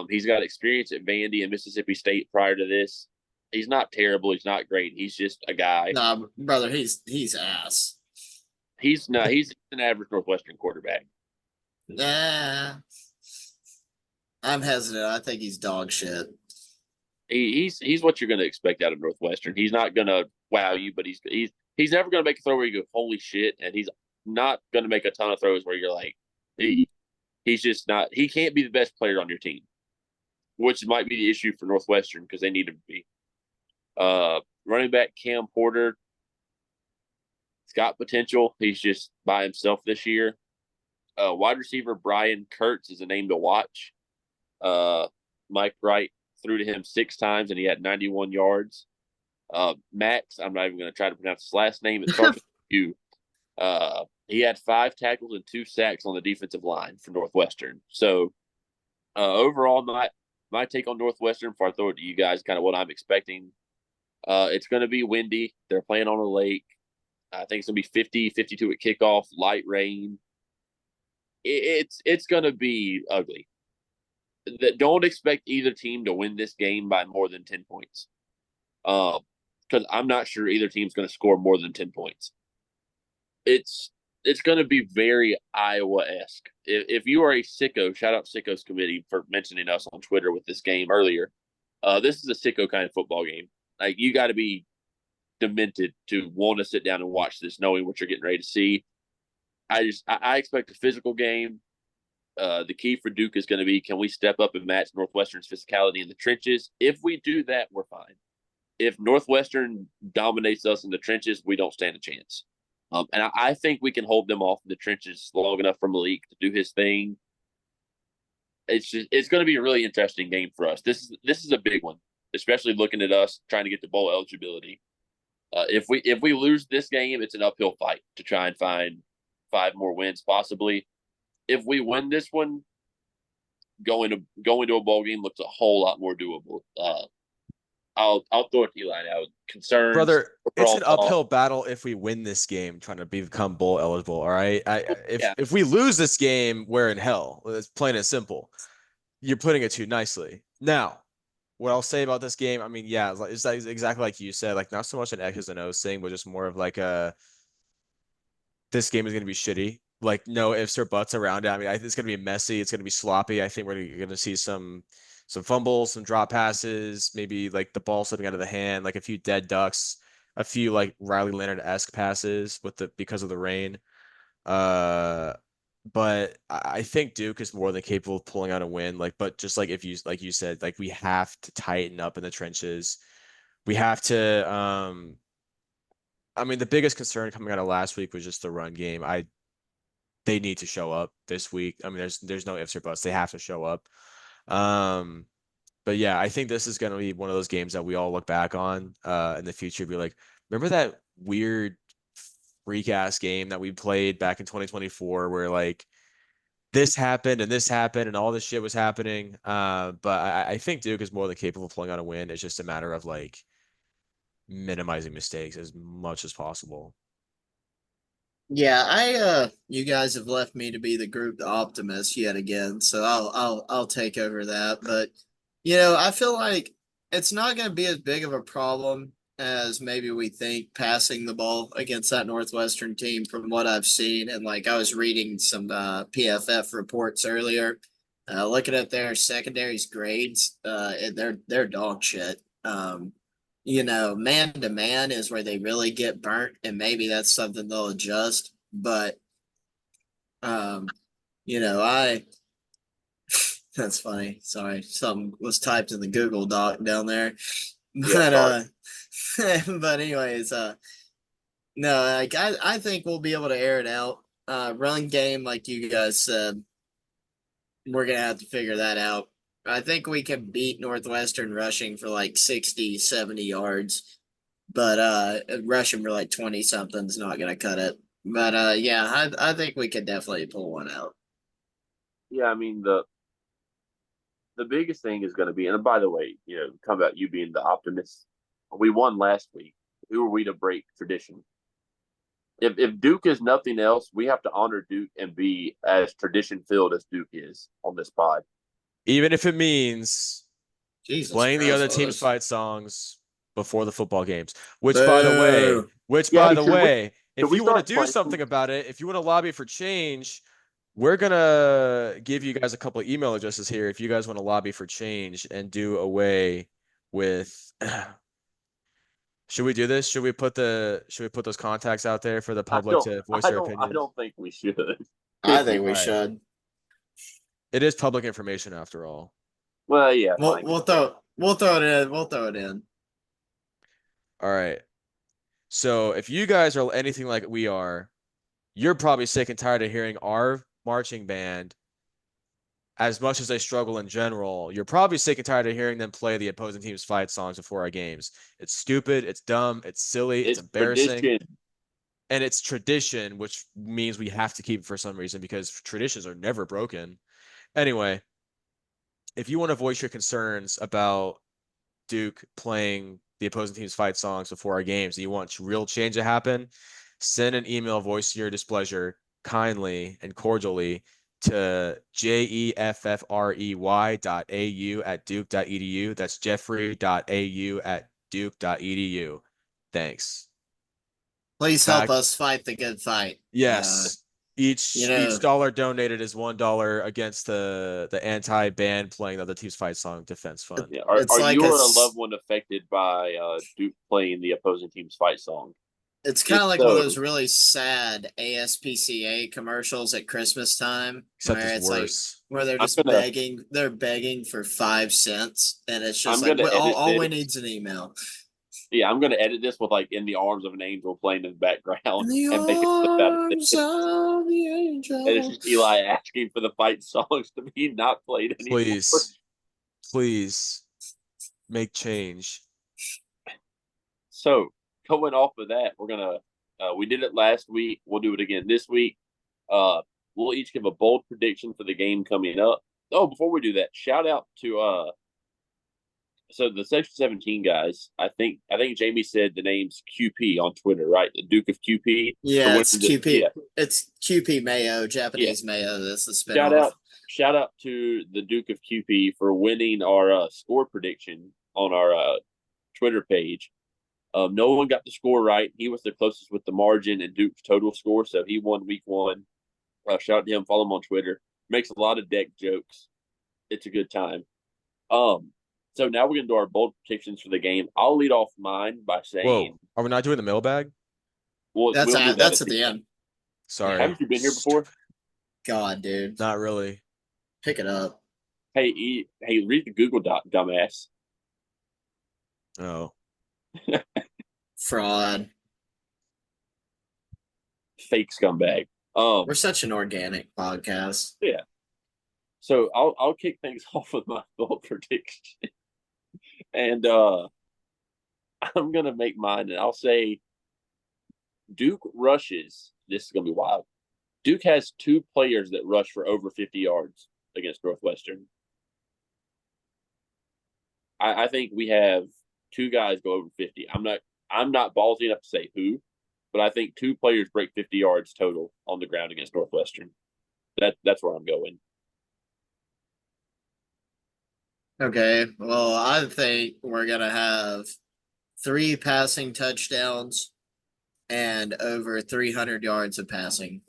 He's got experience at Vandy and Mississippi State prior to this. He's not terrible. He's not great. He's just a guy. Nah, brother, he's ass. He's an average Northwestern quarterback. Nah. I'm hesitant. I think he's dog shit. He's what you're going to expect out of Northwestern. He's not going to wow you, but he's never going to make a throw where you go, holy shit, and he's not going to make a ton of throws where you're like, he's just not. He can't be the best player on your team, which might be the issue for Northwestern because they need him to be. Running back Cam Porter, he's got potential. He's just by himself this year. Wide receiver Brian Kurtz is a name to watch. Mike Wright threw to him 6 times and he had 91 yards. Max, I'm not even going to try to pronounce his last name. It starts with U. He had 5 tackles and 2 sacks on the defensive line for Northwestern. So overall, my take on Northwestern, before I throw it to you guys, kind of what I'm expecting. It's going to be windy. They're playing on a lake. I think it's going to be 50, 52 at kickoff, light rain. It's going to be ugly. Don't expect either team to win this game by more than 10 points. Because I'm not sure either team's going to score more than 10 points. It's going to be very Iowa-esque. If you are a sicko, shout out Sickos Committee for mentioning us on Twitter with this game earlier. This is a sicko kind of football game. Like, you got to be demented to want to sit down and watch this, knowing what you're getting ready to see. I expect a physical game. The key for Duke is going to be, can we step up and match Northwestern's physicality in the trenches? If we do that, we're fine. If Northwestern dominates us in the trenches, we don't stand a chance. And I think we can hold them off in the trenches long enough for Malik to do his thing. It's going to be a really interesting game for us. This is a big one, especially looking at us trying to get to bowl eligibility. If we lose this game, it's an uphill fight to try and find 5 more wins possibly. If we win this one, going to a bowl game looks a whole lot more doable. I'll throw it to Eli now. Concerns, Brother, it's an uphill battle if we win this game, trying to become bowl eligible. All right, if we lose this game, we're in hell. It's plain and simple. You're putting it too nicely. Now, what I'll say about this game, I mean, yeah, it's exactly like you said, like not so much an X's and O's thing, but just more of like this game is going to be shitty. Like no ifs or buts around it. I mean, I think it's going to be messy. It's going to be sloppy. I think we're going to see some fumbles, some drop passes, maybe like the ball slipping out of the hand, like a few dead ducks, a few like Riley Leonard-esque passes because of the rain. But I think Duke is more than capable of pulling out a win. But just like like you said, like we have to tighten up in the trenches. We have to. I mean, the biggest concern coming out of last week was just the run game. They need to show up this week. I mean, there's no ifs or buts. They have to show up. But yeah, I think this is going to be one of those games that we all look back on in the future, be like, remember that weird freak ass game that we played back in 2024 where like this happened and all this shit was happening. But I think Duke is more than capable of pulling out a win. It's just a matter of like minimizing mistakes as much as possible. Yeah, you guys have left me to be the group optimist yet again, so I'll take over that. But I feel like it's not going to be as big of a problem as maybe we think passing the ball against that Northwestern team from what I've seen. And like I was reading some PFF reports earlier, looking at their secondaries grades, and they're dog shit. Man to man is where they really get burnt, and maybe that's something they'll adjust. But um, I that's funny. Sorry, something was typed in the Google Doc down there. Yeah, But sorry. but anyways, no, like I think we'll be able to air it out. Run game, like you guys said, we're gonna have to figure that out. I think we can beat Northwestern rushing for like 60, 70 yards. But rushing for like 20 something is not gonna cut it. But yeah, I think we could definitely pull one out. Yeah, I mean the biggest thing is going to be, and by the way, talking about you being the optimist, we won last week. Who are we to break tradition? If Duke is nothing else, we have to honor Duke and be as tradition filled as Duke is on this pod. Even if it means Jesus playing the Christ, other what team's was fight songs before the football games. Which, by the way, boo? Yeah, should if we you want to start do playing? something about it, if you want to lobby for change, we're gonna give you guys a couple of email addresses here. If you guys want to lobby for change and do away with, should we do this? Should we put those contacts out there for the public to voice their I opinions? don't think we should. I think All we right, should. it is public information after all. Well, yeah, We'll fine. we'll throw it in. We'll throw it in. All right. So if you guys are anything like we are, you're probably sick and tired of hearing our marching band as much as they struggle in general. You're probably sick and tired of hearing them play the opposing team's fight songs before our games. It's stupid, it's dumb, it's silly, it's It's embarrassing, tradition. and it's tradition, which means we have to keep it for some reason because traditions are never broken. Anyway, if you want to voice your concerns about Duke playing the opposing team's fight songs before our games and you want real change to happen, send an email voicing your displeasure kindly and cordially to jeffrey.au@duke.edu. That's jeffrey.au@duke.edu. Thanks. Please help Back. us fight the good fight. Yes. You Each know, dollar donated is $1 against the anti-ban playing the other team's fight song defense fund. Yeah. it's Are like you or a loved one affected by Duke playing the opposing team's fight song? it's kind If of like one of so, those really sad ASPCA commercials at Christmas time Except where it's it's like worse. where they're I'm just gonna begging for 5 cents, and it's just I'm like gonna edit all we this. need is an email. Yeah, I'm gonna edit this with like "In the Arms of an Angel" playing in the background In the and make it about arms it. of the And it's angel. just Eli asking for the fight songs to be not played anymore. Please, please make change. So going off of that, we're gonna we did it last week. We'll do it again this week. Uh, we'll each give a bold prediction for the game coming up. Oh, before we do that, shout out to so the Section 17 guys. I think Jamie said the name's QP on Twitter, right? The Duke of QP for Yeah, winning it's the QP. yeah It's QP Mayo, yeah. Japanese Mayo. That's the Shout spinoff. out shout out to the Duke of QP for winning our score prediction on our Twitter page. No one got the score right. He was the closest with the margin and Duke's total score, so he won week one. Shout out to him. Follow him on Twitter. Makes a lot of deck jokes. It's a good time. Um, so now we're gonna do our bold predictions for the game. I'll lead off mine by saying, Whoa, are we not doing the mailbag? we'll do that That's at at the the end. end. Sorry. Haven't you been here before? God, dude, Not really. pick it up. Hey, read the Google Doc, dumbass. Oh. Fraud. Fake scumbag. We're such an organic podcast. Yeah. So I'll kick things off with my bold prediction, and I'm gonna make mine, and I'll say Duke rushes. This is gonna be wild. Duke has two players that rush for over 50 yards against Northwestern. I think we have two guys go over 50. I'm not ballsy enough to say who, but I think two players break 50 yards total on the ground against Northwestern. That's where I'm going. Okay, well, I think we're gonna have 3 passing touchdowns and over 300 yards of passing.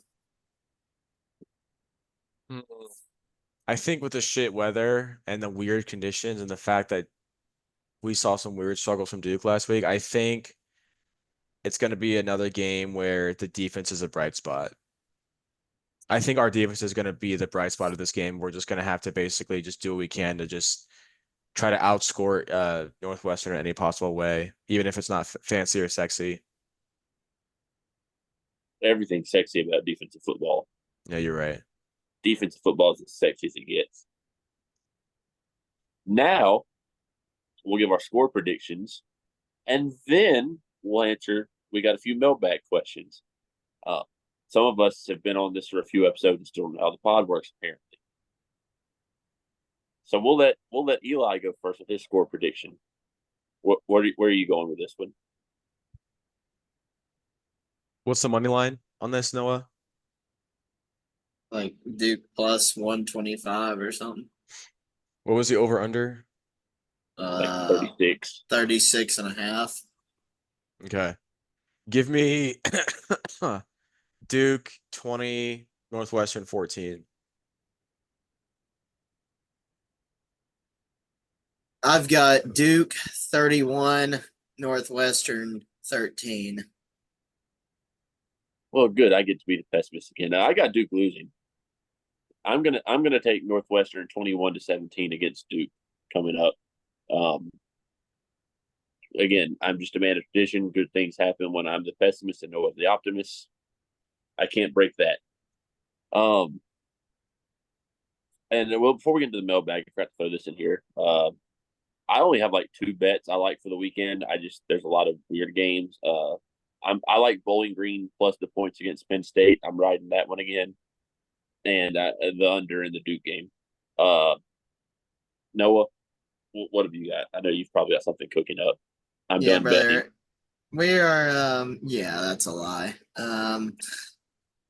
I think with the shit weather and the weird conditions and the fact that we saw some weird struggles from Duke last week, I think it's going to be another game where the defense is a bright spot. I think our defense is going to be the bright spot of this game. We're just going to have to basically just do what we can to just try to outscore Northwestern in any possible way, even if it's not fancy or sexy. Everything's sexy about defensive football. Yeah, you're right. Defensive football is as sexy as it gets. Now we'll give our score predictions, and then we'll answer. We got a few mailbag questions. Some of us have been on this for a few episodes and still don't know how the pod works, apparently. So we'll let Eli go first with his score prediction. Where are you going with this one? What's the money line on this, Noah? Like Duke plus 125 or something. What was the over under? Like Uh 36. 36 and a half. Okay. Give me Duke 20, Northwestern 14. I've got Duke 31, Northwestern 13. Well, good. I get to be the pessimist again. Now, I got Duke losing. I'm gonna take Northwestern 21-17 against Duke coming up. Again, I'm just a man of tradition. Good things happen when I'm the pessimist and Noah's the optimist. I can't break that. And well, before we get into the mailbag, I forgot to throw this in here. I only have like 2 bets I like for the weekend. There's a lot of weird games. I like Bowling Green plus the points against Penn State. I'm riding that one again, and the under in the Duke game. Noah, what have you got? I know you've probably got something cooking up. I'm Yeah, done betting. brother. We are yeah, that's a lie.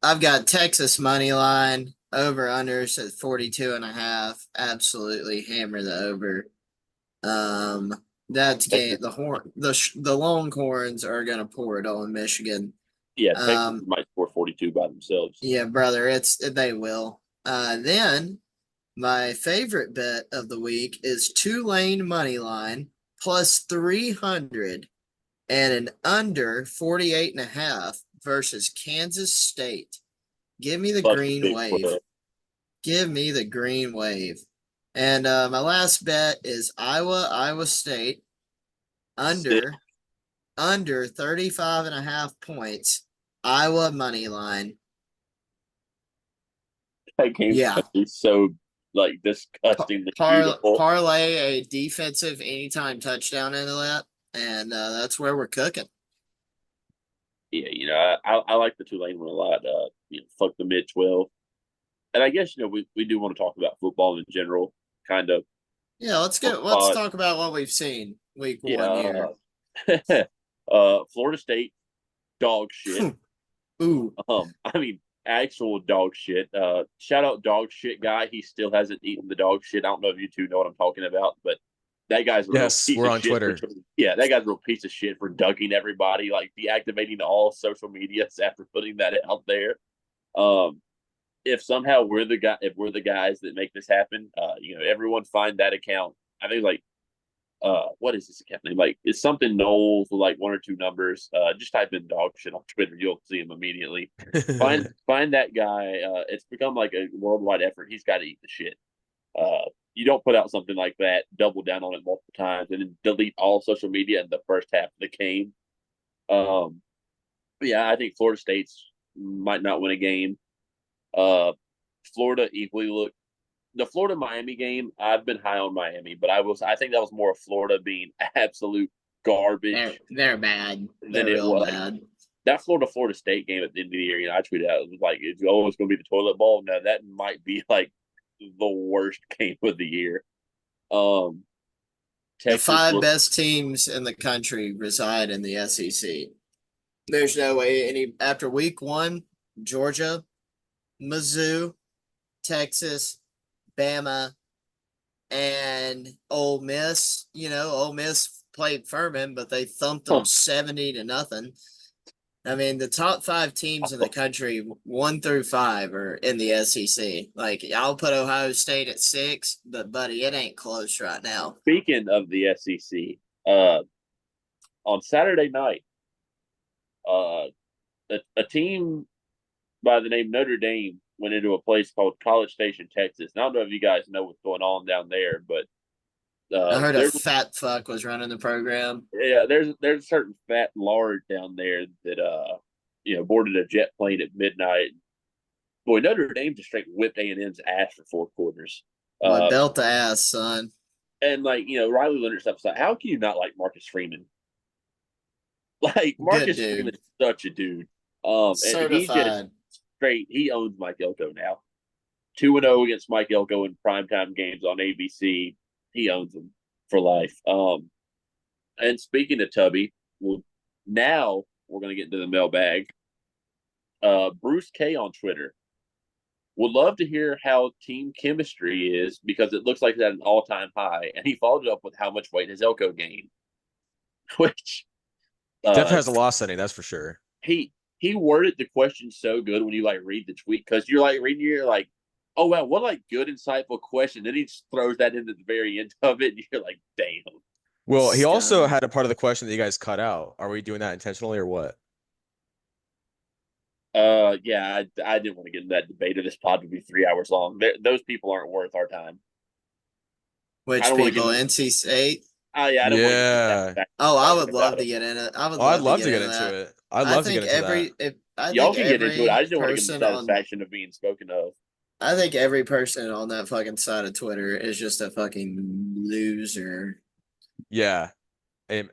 I've got Texas money line over unders at 42 and a half. Absolutely hammer the over. That's game the Longhorns are gonna pour it on Michigan. Yeah, Texas might score 42 by themselves. Yeah, brother, they will. Then my favorite bet of the week is Tulane money line plus 300 and an under 48 and a half versus Kansas State. Give me the Plus green big wave. spread. Give me the green wave. And my last bet is Iowa State under 35 and a half points. Iowa money line. That game's Yeah. so like disgustingly beautiful. Parlay a defensive anytime touchdown into that, and that's where we're cooking. Yeah, I like the Tulane one a lot. Fuck the mid 12. And I guess we do want to talk about football in general, kind of. Yeah, let's talk about what we've seen week 1 here. Florida State dog shit. Ooh. I mean actual dog shit. Shout out dog shit guy. He still hasn't eaten the dog shit. I don't know if you two know what I'm talking about, but that guy's a real piece we're of on shit Twitter. That guy's a real piece of shit for ducking everybody, like deactivating all social medias after putting that out there. If somehow we're the guys that make this happen, everyone find that account. I think what is this account name? Like it's something Knowles with like 1 or 2 numbers. Just type in dog shit on Twitter, you'll see him immediately. Find that guy. It's become like a worldwide effort. He's got to eat the shit. You don't put out something like that, double down on it multiple times, and then delete all social media in the first half of the game. Yeah, I think Florida State's might not win a game. Florida equally look the Florida Miami game, I've been high on Miami, but I think that was more of Florida being absolute garbage They're bad. than They're it real was. bad. That Florida State game at the end of the year, I tweeted out, it was like, it's always going to be the toilet bowl. No, that might be like the worst game of the year. The Texas 5 looked, best teams in the country reside in the SEC. There's no way any after week 1, Georgia, Mizzou, Texas, Bama, and Ole Miss. Ole Miss played Furman, but they thumped them 70-0. I mean, the top 5 teams in the country, 1 through 5, are in the SEC. Like, I'll put Ohio State at 6, but buddy, it ain't close right now. speaking of the SEC, on Saturday night, a team by the name Notre Dame went into a place called College Station, Texas. And I don't know if you guys know what's going on down there, but I heard a there's fat fuck was running the program. there's a certain fat lard down there that boarded a jet plane at midnight. Boy, Notre Dame just straight whipped A&M's ass for 4 quarters. Belt the ass, son. And Riley Leonard stuff. Like, how can you not like Marcus Freeman? Like Marcus Freeman is such a dude. And he just Certified. straight. He owns Mike Elko now. 2-0 against Mike Elko in primetime games on ABC. He owns them for life. And speaking of Tubby, well, now we're going to get into the mailbag. Bruce K on Twitter would love to hear how team chemistry is because it looks like it's at an all-time high. And he followed it up with how much weight has Elko gained, which Definitely has a loss setting, that's for sure. He worded the question so good when you like read the tweet because you're like reading, you're like, oh wow, what like good insightful question. Then he just throws that into the very end of it, and you're like, damn. Well, he also had a part of the question that you guys cut out. Are we doing that intentionally or what? Yeah, I didn't want to get into that debate. This pod would be 3 hours long. Those people aren't worth our time. Which people? NC State? Oh yeah, I don't want to get that. Oh, I would love to get in it. I'd love to get into it. I'd love to get into that. Y'all can get into it. I just don't want to get the satisfaction of being spoken of. I think every person on that fucking side of Twitter is just a fucking loser. Yeah. They're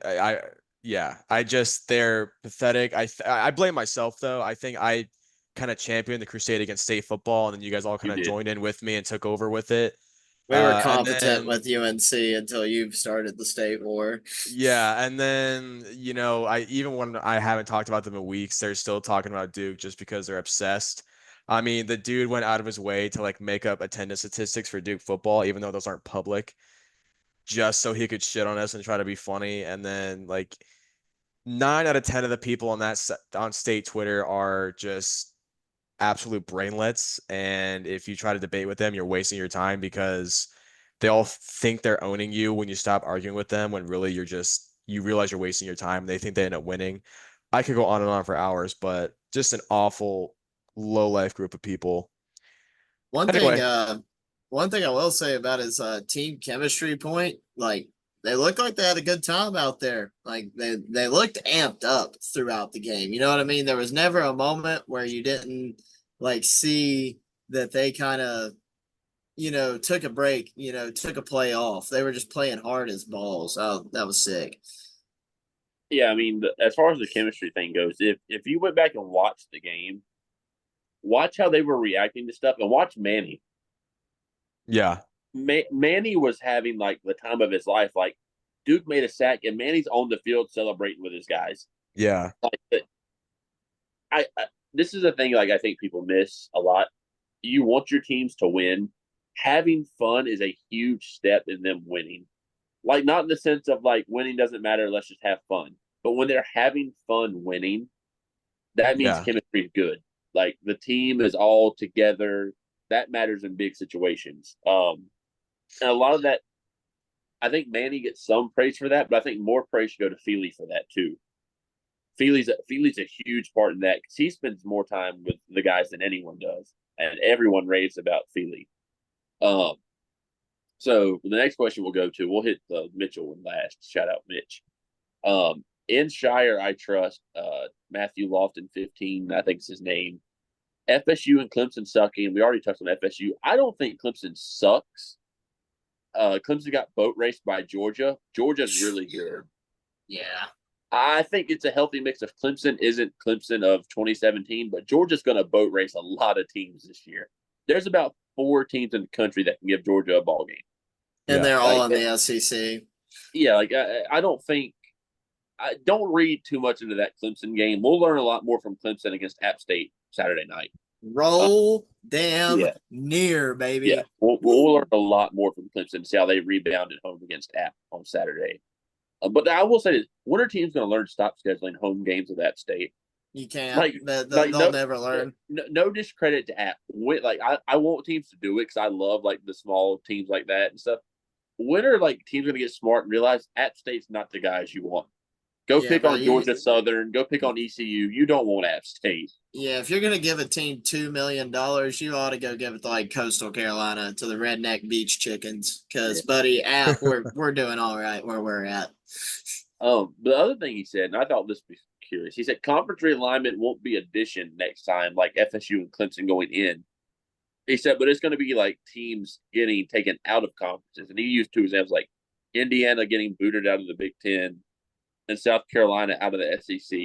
pathetic. I blame myself though. I think I kind of championed the crusade against state football, and then you guys all kind of joined in with me and took over with it. We were competent with UNC until you started the state war. Yeah, and then even when I haven't talked about them in weeks, they're still talking about Duke just because they're obsessed. I mean, the dude went out of his way to like make up attendance statistics for Duke football, even though those aren't public, just so he could shit on us and try to be funny. And then like 9 out of 10 of the people on state Twitter are just absolute brainlets. And if you try to debate with them, you're wasting your time because they all think they're owning you when you stop arguing with them, when really you realize you're wasting your time. They think they end up winning. I could go on and on for hours, but just an awful low life group of people. One thing I will say about his team chemistry point, like they looked like they had a good time out there. Like they looked amped up throughout the game. You know what I mean? There was never a moment where you didn't like see that they kind of, took a break, took a play off. They were just playing hard as balls. Oh, that was sick. Yeah, I mean, as far as the chemistry thing goes, if you went back and watched the game, watch how they were reacting to stuff, and watch Manny. Yeah. Manny was having like the time of his life. Like Duke made a sack, and Manny's on the field celebrating with his guys. Yeah. Like, this is a thing like I think people miss a lot. You want your teams to win. Having fun is a huge step in them winning. Like not in the sense of like winning doesn't matter, let's just have fun. But when they're having fun winning, that means chemistry is good. Like the team is all together. That matters in big situations. And a lot of that, I think Manny gets some praise for that, but I think more praise should go to Feely for that too. Feely's a huge part in that because he spends more time with the guys than anyone does, and everyone raves about Feely. So the next question we'll hit the Mitchell one last. Shout out Mitch. In Shire, I trust Matthew Lofton 15, I think is his name. FSU and Clemson sucking. We already touched on FSU. I don't think Clemson sucks. Clemson got boat raced by Georgia. Georgia's really good. Yeah. I think it's a healthy mix of Clemson isn't Clemson of 2017, but Georgia's going to boat race a lot of teams this year. There's about 4 teams in the country that can give Georgia a ball game. And Yeah. they're all Like, in the SEC. Yeah, like I don't think I don't read too much into that Clemson game. We'll learn a lot more from Clemson against App State Saturday night. Roll damn yeah. near, baby. Yeah, we'll learn a lot more from Clemson to see how they rebound at home against App on Saturday. But I will say this: when are teams going to learn to stop scheduling home games with App State? You can't. Like, They'll never learn. No discredit to App. I want teams to do it because I love like the small teams like that and stuff. When are like teams going to get smart and realize App State's not the guys you want? Go pick on Georgia Southern. Go pick on ECU. You don't want App State. Yeah, if you're gonna give a team $2 million, you ought to go give it to like Coastal Carolina to the Redneck Beach Chickens. Because, buddy, App, we're doing all right where we're at. The other thing he said, and I thought this was curious, he said conference realignment won't be addition next time, like FSU and Clemson going in. He said, but it's going to be like teams getting taken out of conferences, and he used 2 examples like Indiana getting booted out of the Big Ten and South Carolina out of the SEC.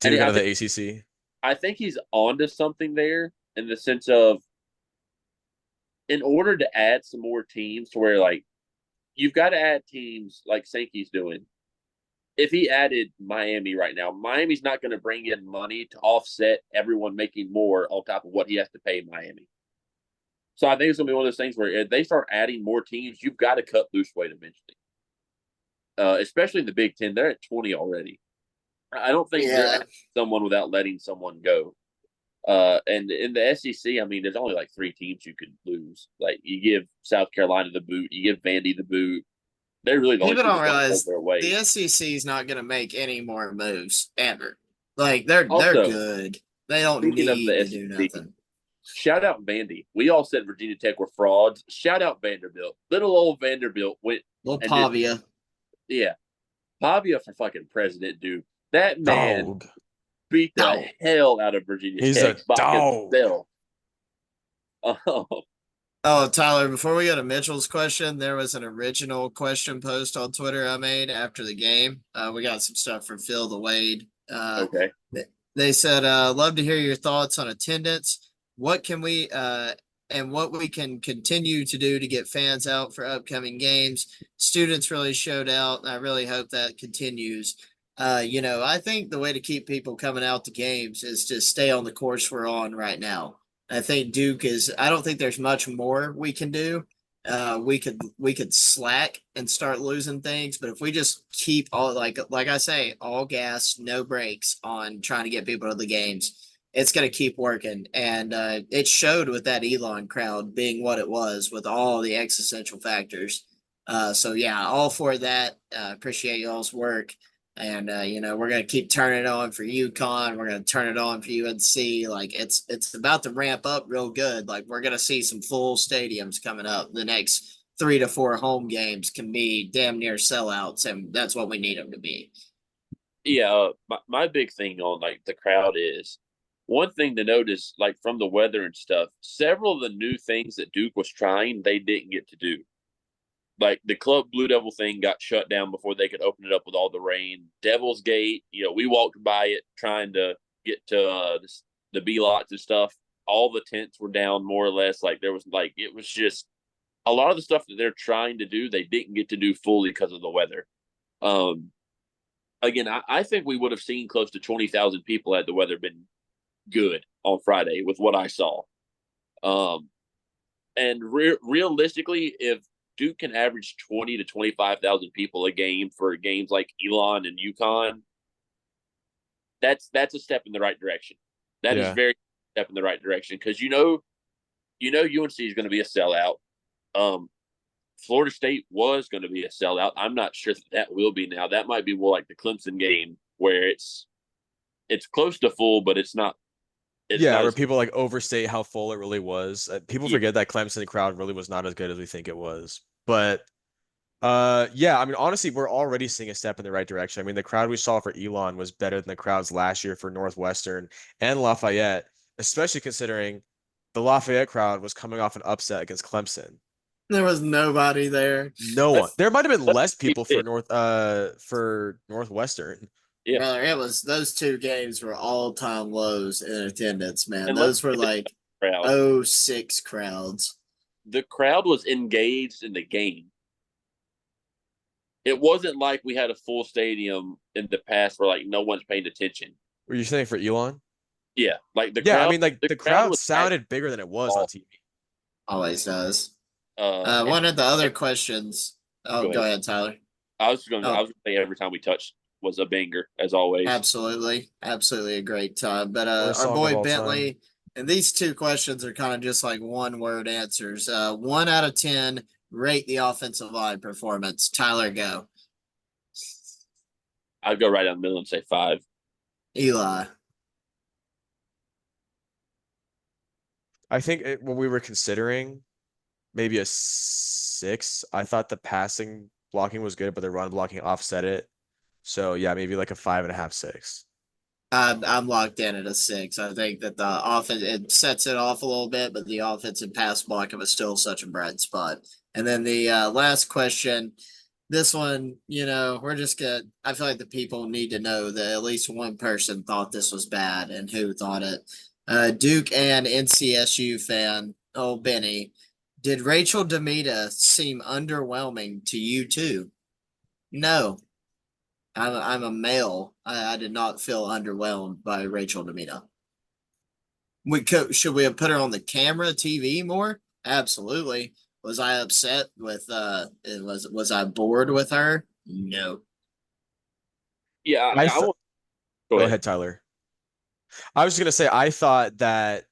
Duke out of the ACC. I think he's onto something there in the sense of, in order to add some more teams to where like you've got to add teams like Sankey's doing. If he added Miami right now, Miami's not going to bring in money to offset everyone making more on top of what he has to pay Miami. So I think it's going to be one of those things where if they start adding more teams, you've got to cut loose weight eventually. Especially in the Big Ten, they're at 20 already. I don't think they're adding someone without letting someone go. And in the SEC, I mean, there's only like 3 teams you could lose. Like you give South Carolina the boot, you give Vandy the boot. They're really the only people don't realize their way. The SEC is not going to make any more moves ever. Like they're good. They don't need to do nothing. Shout out Vandy. We all said Virginia Tech were frauds. Shout out Vanderbilt. Little old Vanderbilt went. Little Pavia. Pavia for fucking president, dude. That man beat the hell out of Virginia Tech. He's a dog. Oh, Tyler, before we go to Mitchell's question, there was an original question post on Twitter I made after the game. We got some stuff from Phil the Wade. Okay. They said, love to hear your thoughts on attendance. What can we and what we can continue to do to get fans out for upcoming games. Students really showed out. I really hope that continues. I think the way to keep people coming out to games is to stay on the course we're on right now. I think I don't think there's much more we can do. We could slack and start losing things, but if we just keep all like I say, all gas, no brakes on trying to get people to the games, it's going to keep working. And it showed with that Elon crowd being what it was with all the existential factors. So yeah, all for that. Appreciate y'all's work. And we're gonna keep turning it on for UConn. We're gonna turn it on for UNC. Like it's about to ramp up real good. Like we're gonna see some full stadiums coming up. The next 3 to 4 home games can be damn near sellouts, and that's what we need them to be. Yeah, my big thing on like the crowd is one thing to notice, like from the weather and stuff. Several of the new things that Duke was trying, they didn't get to do. Like the Club Blue Devil thing got shut down before they could open it up with all the rain. Devil's Gate, we walked by it trying to get to the B lots and stuff. All the tents were down more or less. Like there was it was just a lot of the stuff that they're trying to do, they didn't get to do fully because of the weather. Again, I think we would have seen close to 20,000 people had the weather been good on Friday with what I saw. And realistically, if Duke can average 20 to 25,000 people a game for games like Elon and UConn, that's a step in the right direction. That is very step in the right direction because UNC is going to be a sellout. Florida State was going to be a sellout. I'm not sure that will be now. That might be more like the Clemson game where it's close to full, but it's not. Where people like overstate how full it really was. People forget that Clemson crowd really was not as good as we think it was. But I mean, honestly, we're already seeing a step in the right direction. I mean, the crowd we saw for Elon was better than the crowds last year for Northwestern and Lafayette. especially considering the Lafayette crowd was coming off an upset against Clemson. There was nobody there. No one. That's There might have been that's less people it. for Northwestern. Yeah, Brother, it was those two games were all-time lows in attendance, man. and let's Those were give it to like the crowd. 06 crowds. The crowd was engaged in the game. It wasn't like we had a full stadium in the past where like no one's paying attention. Were you saying for Elon? Yeah, like Yeah, I mean, like the the crowd crowd was actually sounded bigger than it was on all. TV. Always does. And One of the other questions. Oh, go go ahead. ahead, Tyler. I was going Oh, to say every time we touched was a banger as always. absolutely. Absolutely a great time. But Worst our song of boy all time. Bentley, and these two questions are kind of just like one word answers. 1 out of 10, rate the offensive line performance. Tyler, go. I'd go right down the middle and say 5. Eli. I think when we were considering maybe a 6, I thought the passing blocking was good, but the run blocking offset it. So yeah, maybe like a 5.5, 6. I'm locked in at a 6. I think that the offense it sets it off a little bit, but the offensive pass blocking was still such a bright spot. And then the last question, this one, we're just gonna. I feel like the people need to know that at least one person thought this was bad and who thought it. Duke and NCSU fan, oh Benny, did Rachel Demita seem underwhelming to you too? No, I'm a male. I did not feel underwhelmed by Rachel Demita. Should we have put her on the camera TV more? Absolutely. Was I upset with was I bored with her? No. Yeah, I I th will go Go ahead. ahead, Tyler. I was just gonna say I thought that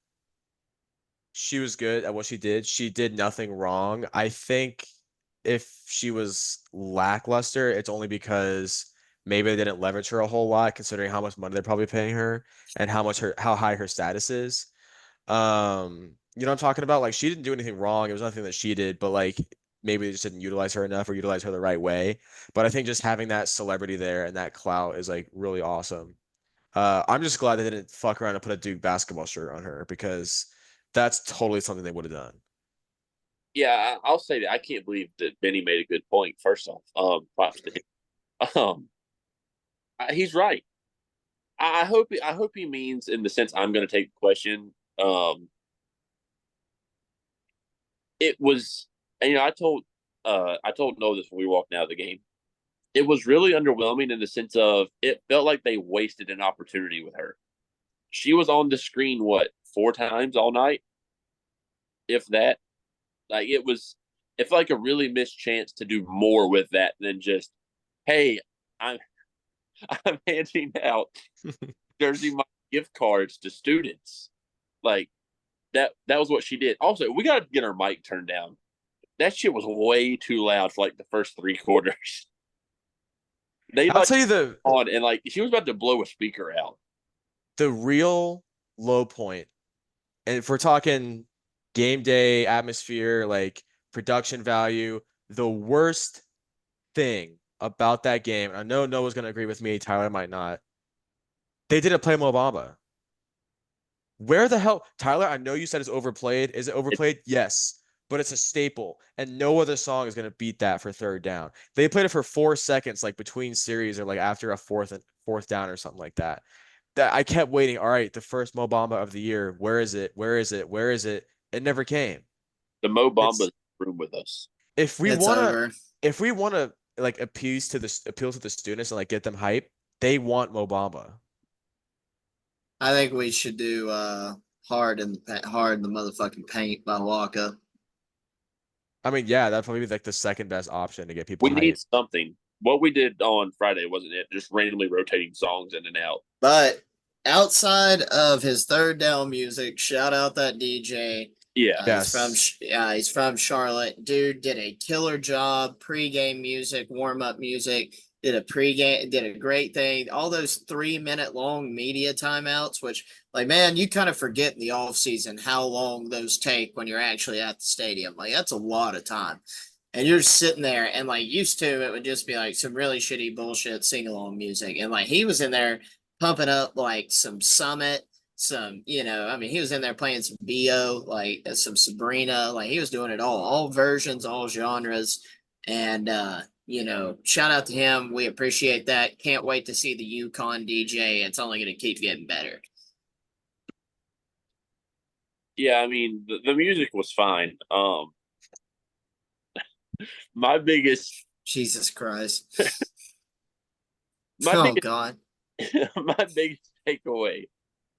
she was good at what she did. She did nothing wrong. I think if she was lackluster, it's only because maybe they didn't leverage her a whole lot, considering how much money they're probably paying her and how high her status is. You know what I'm talking about? Like she didn't do anything wrong. It was nothing that she did, but like maybe they just didn't utilize her enough or utilize her the right way. But I think just having that celebrity there and that clout is like really awesome. I'm just glad they didn't fuck around and put a Duke basketball shirt on her because that's totally something they would have done. Yeah, I'll say that I can't believe that Benny made a good point. First off, props to him. He's right. I hope he means in the sense I'm going to take the question. It was, and I told Noah this when we walked out of the game. It was really underwhelming in the sense of it felt like they wasted an opportunity with her. She was on the screen what 4 times all night, if that. Like it felt like a really missed chance to do more with that than just, hey, I'm I'm handing out Jersey Mike gift cards to students. Like that was what she did. Also, we got to get her mic turned down. That shit was way too loud for like the first 3 quarters. They I'll like tell you on and like she was about to blow a speaker out. the real low point, and if we're talking game day atmosphere, like production value, the worst thing about that game, I know Noah's gonna agree with me, Tyler might not. They didn't play Mo Bamba. Where the hell, Tyler? I know you said it's overplayed. Is it It, overplayed? Yes, but it's a staple, and no other song is gonna beat that for third down. They played it for 4 seconds, like between series or like after a fourth down or something like that. That I kept waiting. All right, the first Mo Bamba of the year. Where is it? Where is it? Where is it? It never came. the Mo It's Bamba's room with us. if we It's wanna over. if we wanna like appeal to the students and like get them hype, they want Mo Bamba. I think we should do hard in the motherfucking paint by Waka. I mean, yeah, that'd probably be like the second best option to get people We need hype. something. What we did on Friday wasn't it? Just randomly rotating songs in and out. But outside of his third down music, shout out that DJ. Yeah, Yes. He's from Charlotte. Dude did a killer job. Pre-game music, warm-up music. Did a great thing. All those 3 minute long media timeouts, which like man, you kind of forget in the off season how long those take when you're actually at the stadium. Like that's a lot of time. And you're sitting there and like used to it would just be like some really shitty bullshit sing along music. And like he was in there pumping up like some Summit, some, I mean, he was in there playing some Bo, like some Sabrina, like he was doing it all versions, all genres. And shout out to him. We appreciate that. Can't wait to see the Yukon DJ. It's only gonna keep getting better. Yeah, I mean the music was fine. My biggest Jesus Christ. my Oh biggest God. my biggest takeaway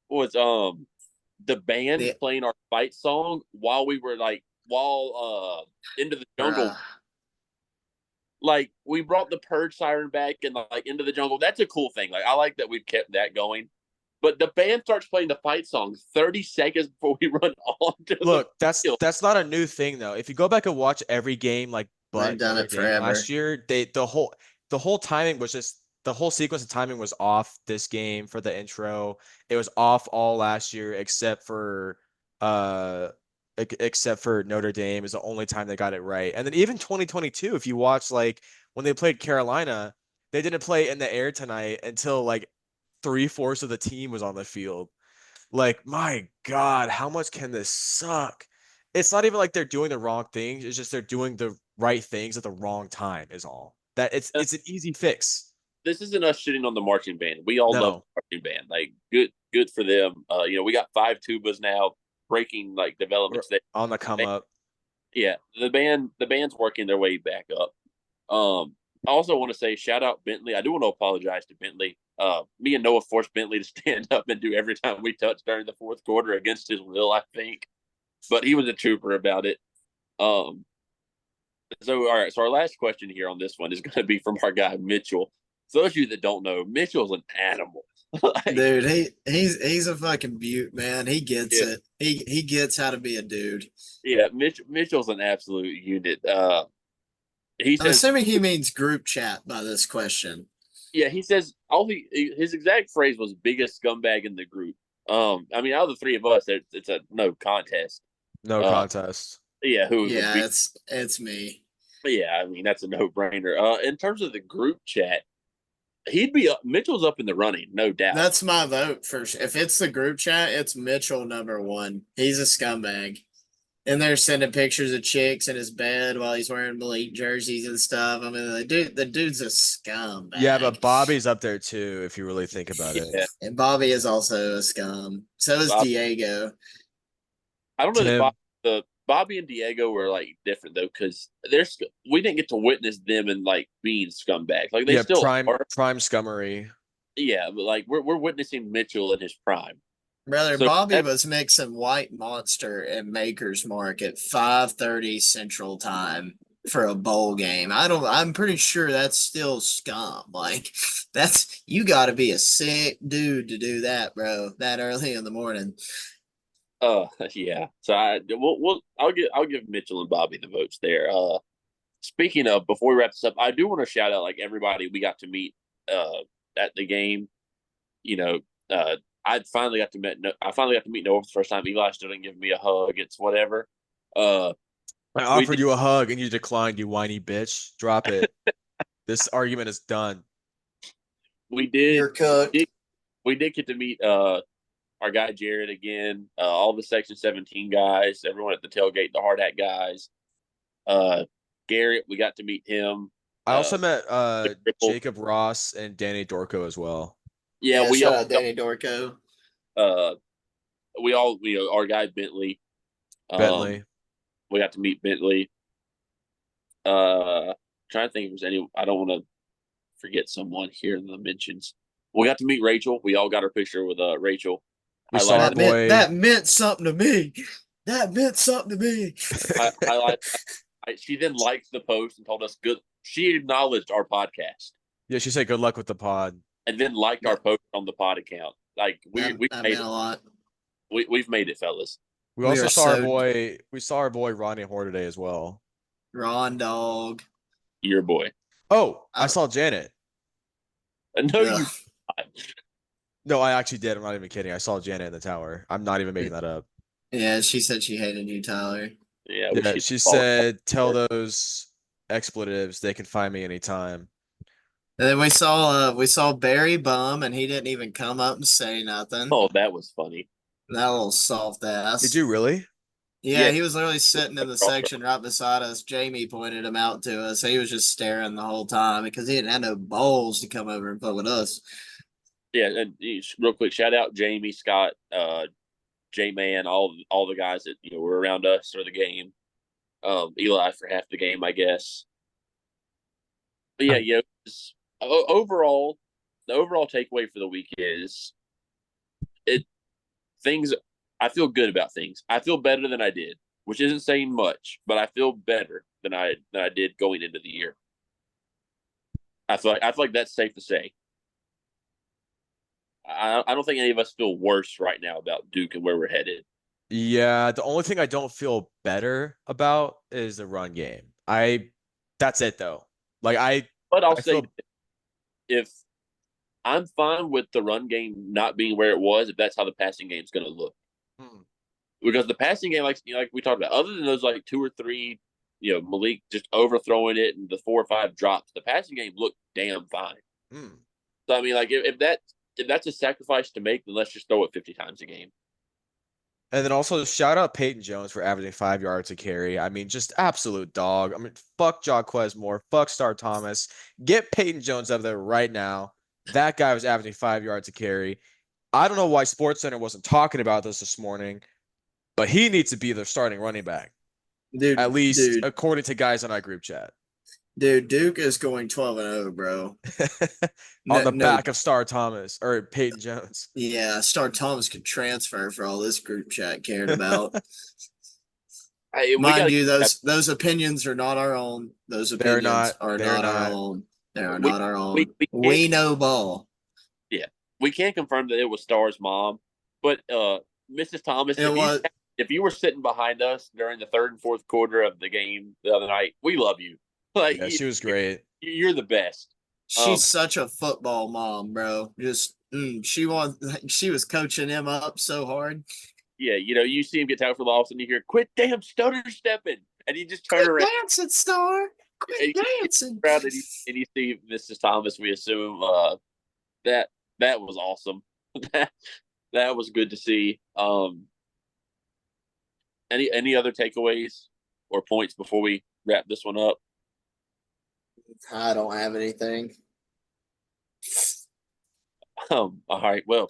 was the band The playing our fight song while we were Into the Jungle. bruh. Like we brought the Purge siren back and like Into the Jungle. That's a cool thing. Like I like that we've kept that going. But the band starts playing the fight song 30 seconds before we run onto the Look, field. that's not a new thing though. If you go back and watch every game, like They've but done Notre it Dame forever. last year, the whole timing was just the whole sequence of timing was off this game for the intro. It was off all last year uh except for Notre Dame is the only time they got it right. And then even 2022, if you watch like when they played Carolina, they didn't play in the air tonight until like 3/4 of the team was on the field. Like, my God, how much can this suck? It's not even like they're doing the wrong things. It's just they're doing the right things at the wrong time is all. That it's an easy fix. This isn't us shitting on the marching band. We all love No, the marching band. Like good for them. We got 5 tubas now, breaking like we're developments there. on the come up. Yeah, the band's working their way back up. I also want to say shout out Bentley. I do want to apologize to Bentley. Me and Noah forced Bentley to stand up and do every time we touched during the fourth quarter against his will, I think. But he was a trooper about it. Um, so all right, so our last question here on this one is going to be from our guy Mitchell. For those of you that don't know, Mitchell's an animal. Like, Dude, he's a fucking beaut, man. He gets yeah, it. He gets how to be a dude. yeah, Mitchell's an absolute unit. He I'm says, assuming he means group chat by this question. yeah, he says his exact phrase was biggest scumbag in the group. I mean, out of the three of us, it's a no contest. No Uh, contest. yeah, who would Yeah, be? it's me. Yeah, I mean that's a no brainer. In terms of the group chat, he'd be Mitchell's up in the running, no doubt. That's my vote for if it's the group chat, it's Mitchell #1. He's a scumbag. And they're sending pictures of chicks in his bed while he's wearing Malik jerseys and stuff. I mean, the dude's a Yeah, but scumbag. Bobby's up there too, if you really think about it. Yeah, And Bobby is also a scum. So is Bob, Diego. I don't know that Tim, Bobby and Diego were like different though because we didn't get to witness them and like being scumbags. Like they yeah, still are. prime scummery. Yeah, but like we're witnessing Mitchell in his prime. Brother, So Bobby was mixing White Monster at Maker's Mark at 5:30 Central Time for a bowl game. I'm pretty sure that's still scum. Like you gotta be a sick dude to do that, bro, that early in the morning. yeah. So I'll give Mitchell and Bobby the votes there. Speaking of, before we wrap this up, I do want to shout out like everybody we got to meet at the game. You know, I finally got to meet Noah for the first time. Eli still didn't give me a hug. It's whatever. Uh, I we offered did, you a hug and you declined, you whiny bitch. Drop it. This argument is done. we did You're cooked. we did get to meet our guy Jared again. All the Section 17 guys, everyone at the tailgate, the hard hat guys. Garrett, we got to meet him. I also met The cripple. Jacob Ross and Danny Dorco as well. Yeah, Yeah, shout out Danny Dorco. uh our guy Bentley. Bentley. We got to meet Bentley. Trying to think if there's any. I don't want to forget someone here in the mentions. We got to meet Rachel. We all got our picture with Rachel. We saw our boy. That meant something to me. That meant something to me. She then liked the post and told us good. She acknowledged our podcast Yeah, she said good luck with the pod. and then liked our post on the pod account. Like That we've made meant a lot. we've made it, fellas. We We also are saw our so- boy. We saw our boy Ronnie Hoare today as well. Ron Dog. Your boy. Oh, I Oh. saw Janet. No, you. Ugh. No, I actually did. I'm not even kidding. I saw Janet in the tower. I'm not even making that up. Yeah, she said she hated you, Tyler. Yeah, Yeah, she said, "Tell those expletives they can find me anytime." And then we saw Barry bum, and he didn't even come up and say nothing. Oh, that was funny. That little soft Did ass. you really? Yeah, Yeah, he was literally sitting in the section right beside us. Jamie pointed him out to us. He was just staring the whole time because he didn't have no balls to come over and play with us. yeah. And real quick, shout out Jamie, Scott, J Man, all the guys that were around us for the game. Eli for half the game, I guess. But yeah, overall, the overall takeaway for the week is it things. I feel good about things. I feel better than I did, which isn't saying much, but I feel better than I did going into the year. I feel like that's safe to say. I don't think any of us feel worse right now about Duke and where we're headed. Yeah, the only thing I don't feel better about is the run game. That's it though. Like But I'll I say feel if I'm fine with the run game not being where it was, if that's how the passing game is going to look. hmm, Because the passing game, like we talked about, other than those like two or three, Malik just overthrowing it and the 4 or 5 drops, the passing game looked damn fine. hmm. So I mean, like if that's a sacrifice to make, then let's just throw it 50 times a game. And then also shout out Peyton Jones for averaging 5 yards a carry. I mean, just absolute dog. I mean, fuck Jaquez Moore, fuck Star Thomas. Get Peyton Jones out of there right now. That guy was averaging 5 yards a carry. I don't know why SportsCenter wasn't talking about this morning, but he needs to be their starting running back, Dude, at least dude, according to guys on our group chat. dude, Duke is going 12-0, bro. On No, the no, back of Star Thomas or Peyton Jones. yeah, Star Thomas could transfer for all this group chat cared about. Hey, we got Mind you, to those opinions are not our own. Those They're opinions not. are They're not our not. own. They are we not our own. we can't We know ball. yeah, we can't confirm that it was Star's mom, but Mrs. Thomas, It was, if you were sitting behind us during the third and fourth quarter of the game the other night, we love you. Like Yeah, she was great. you're the best. she's such a football mom, bro. Just she was coaching him up so hard. Yeah, you see him get tackled for loss, and you hear, "Quit damn stutter stepping," and you just turn Quit around dancing, Star. Quit and dancing. you see Mrs. Thomas. We assume that that was awesome. that that was good to see. Any other takeaways or points before we wrap this one up? I don't have anything. All right. Well,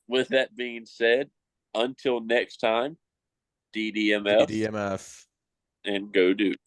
with that being said, until next time, DDMF DDMF. and go Duke.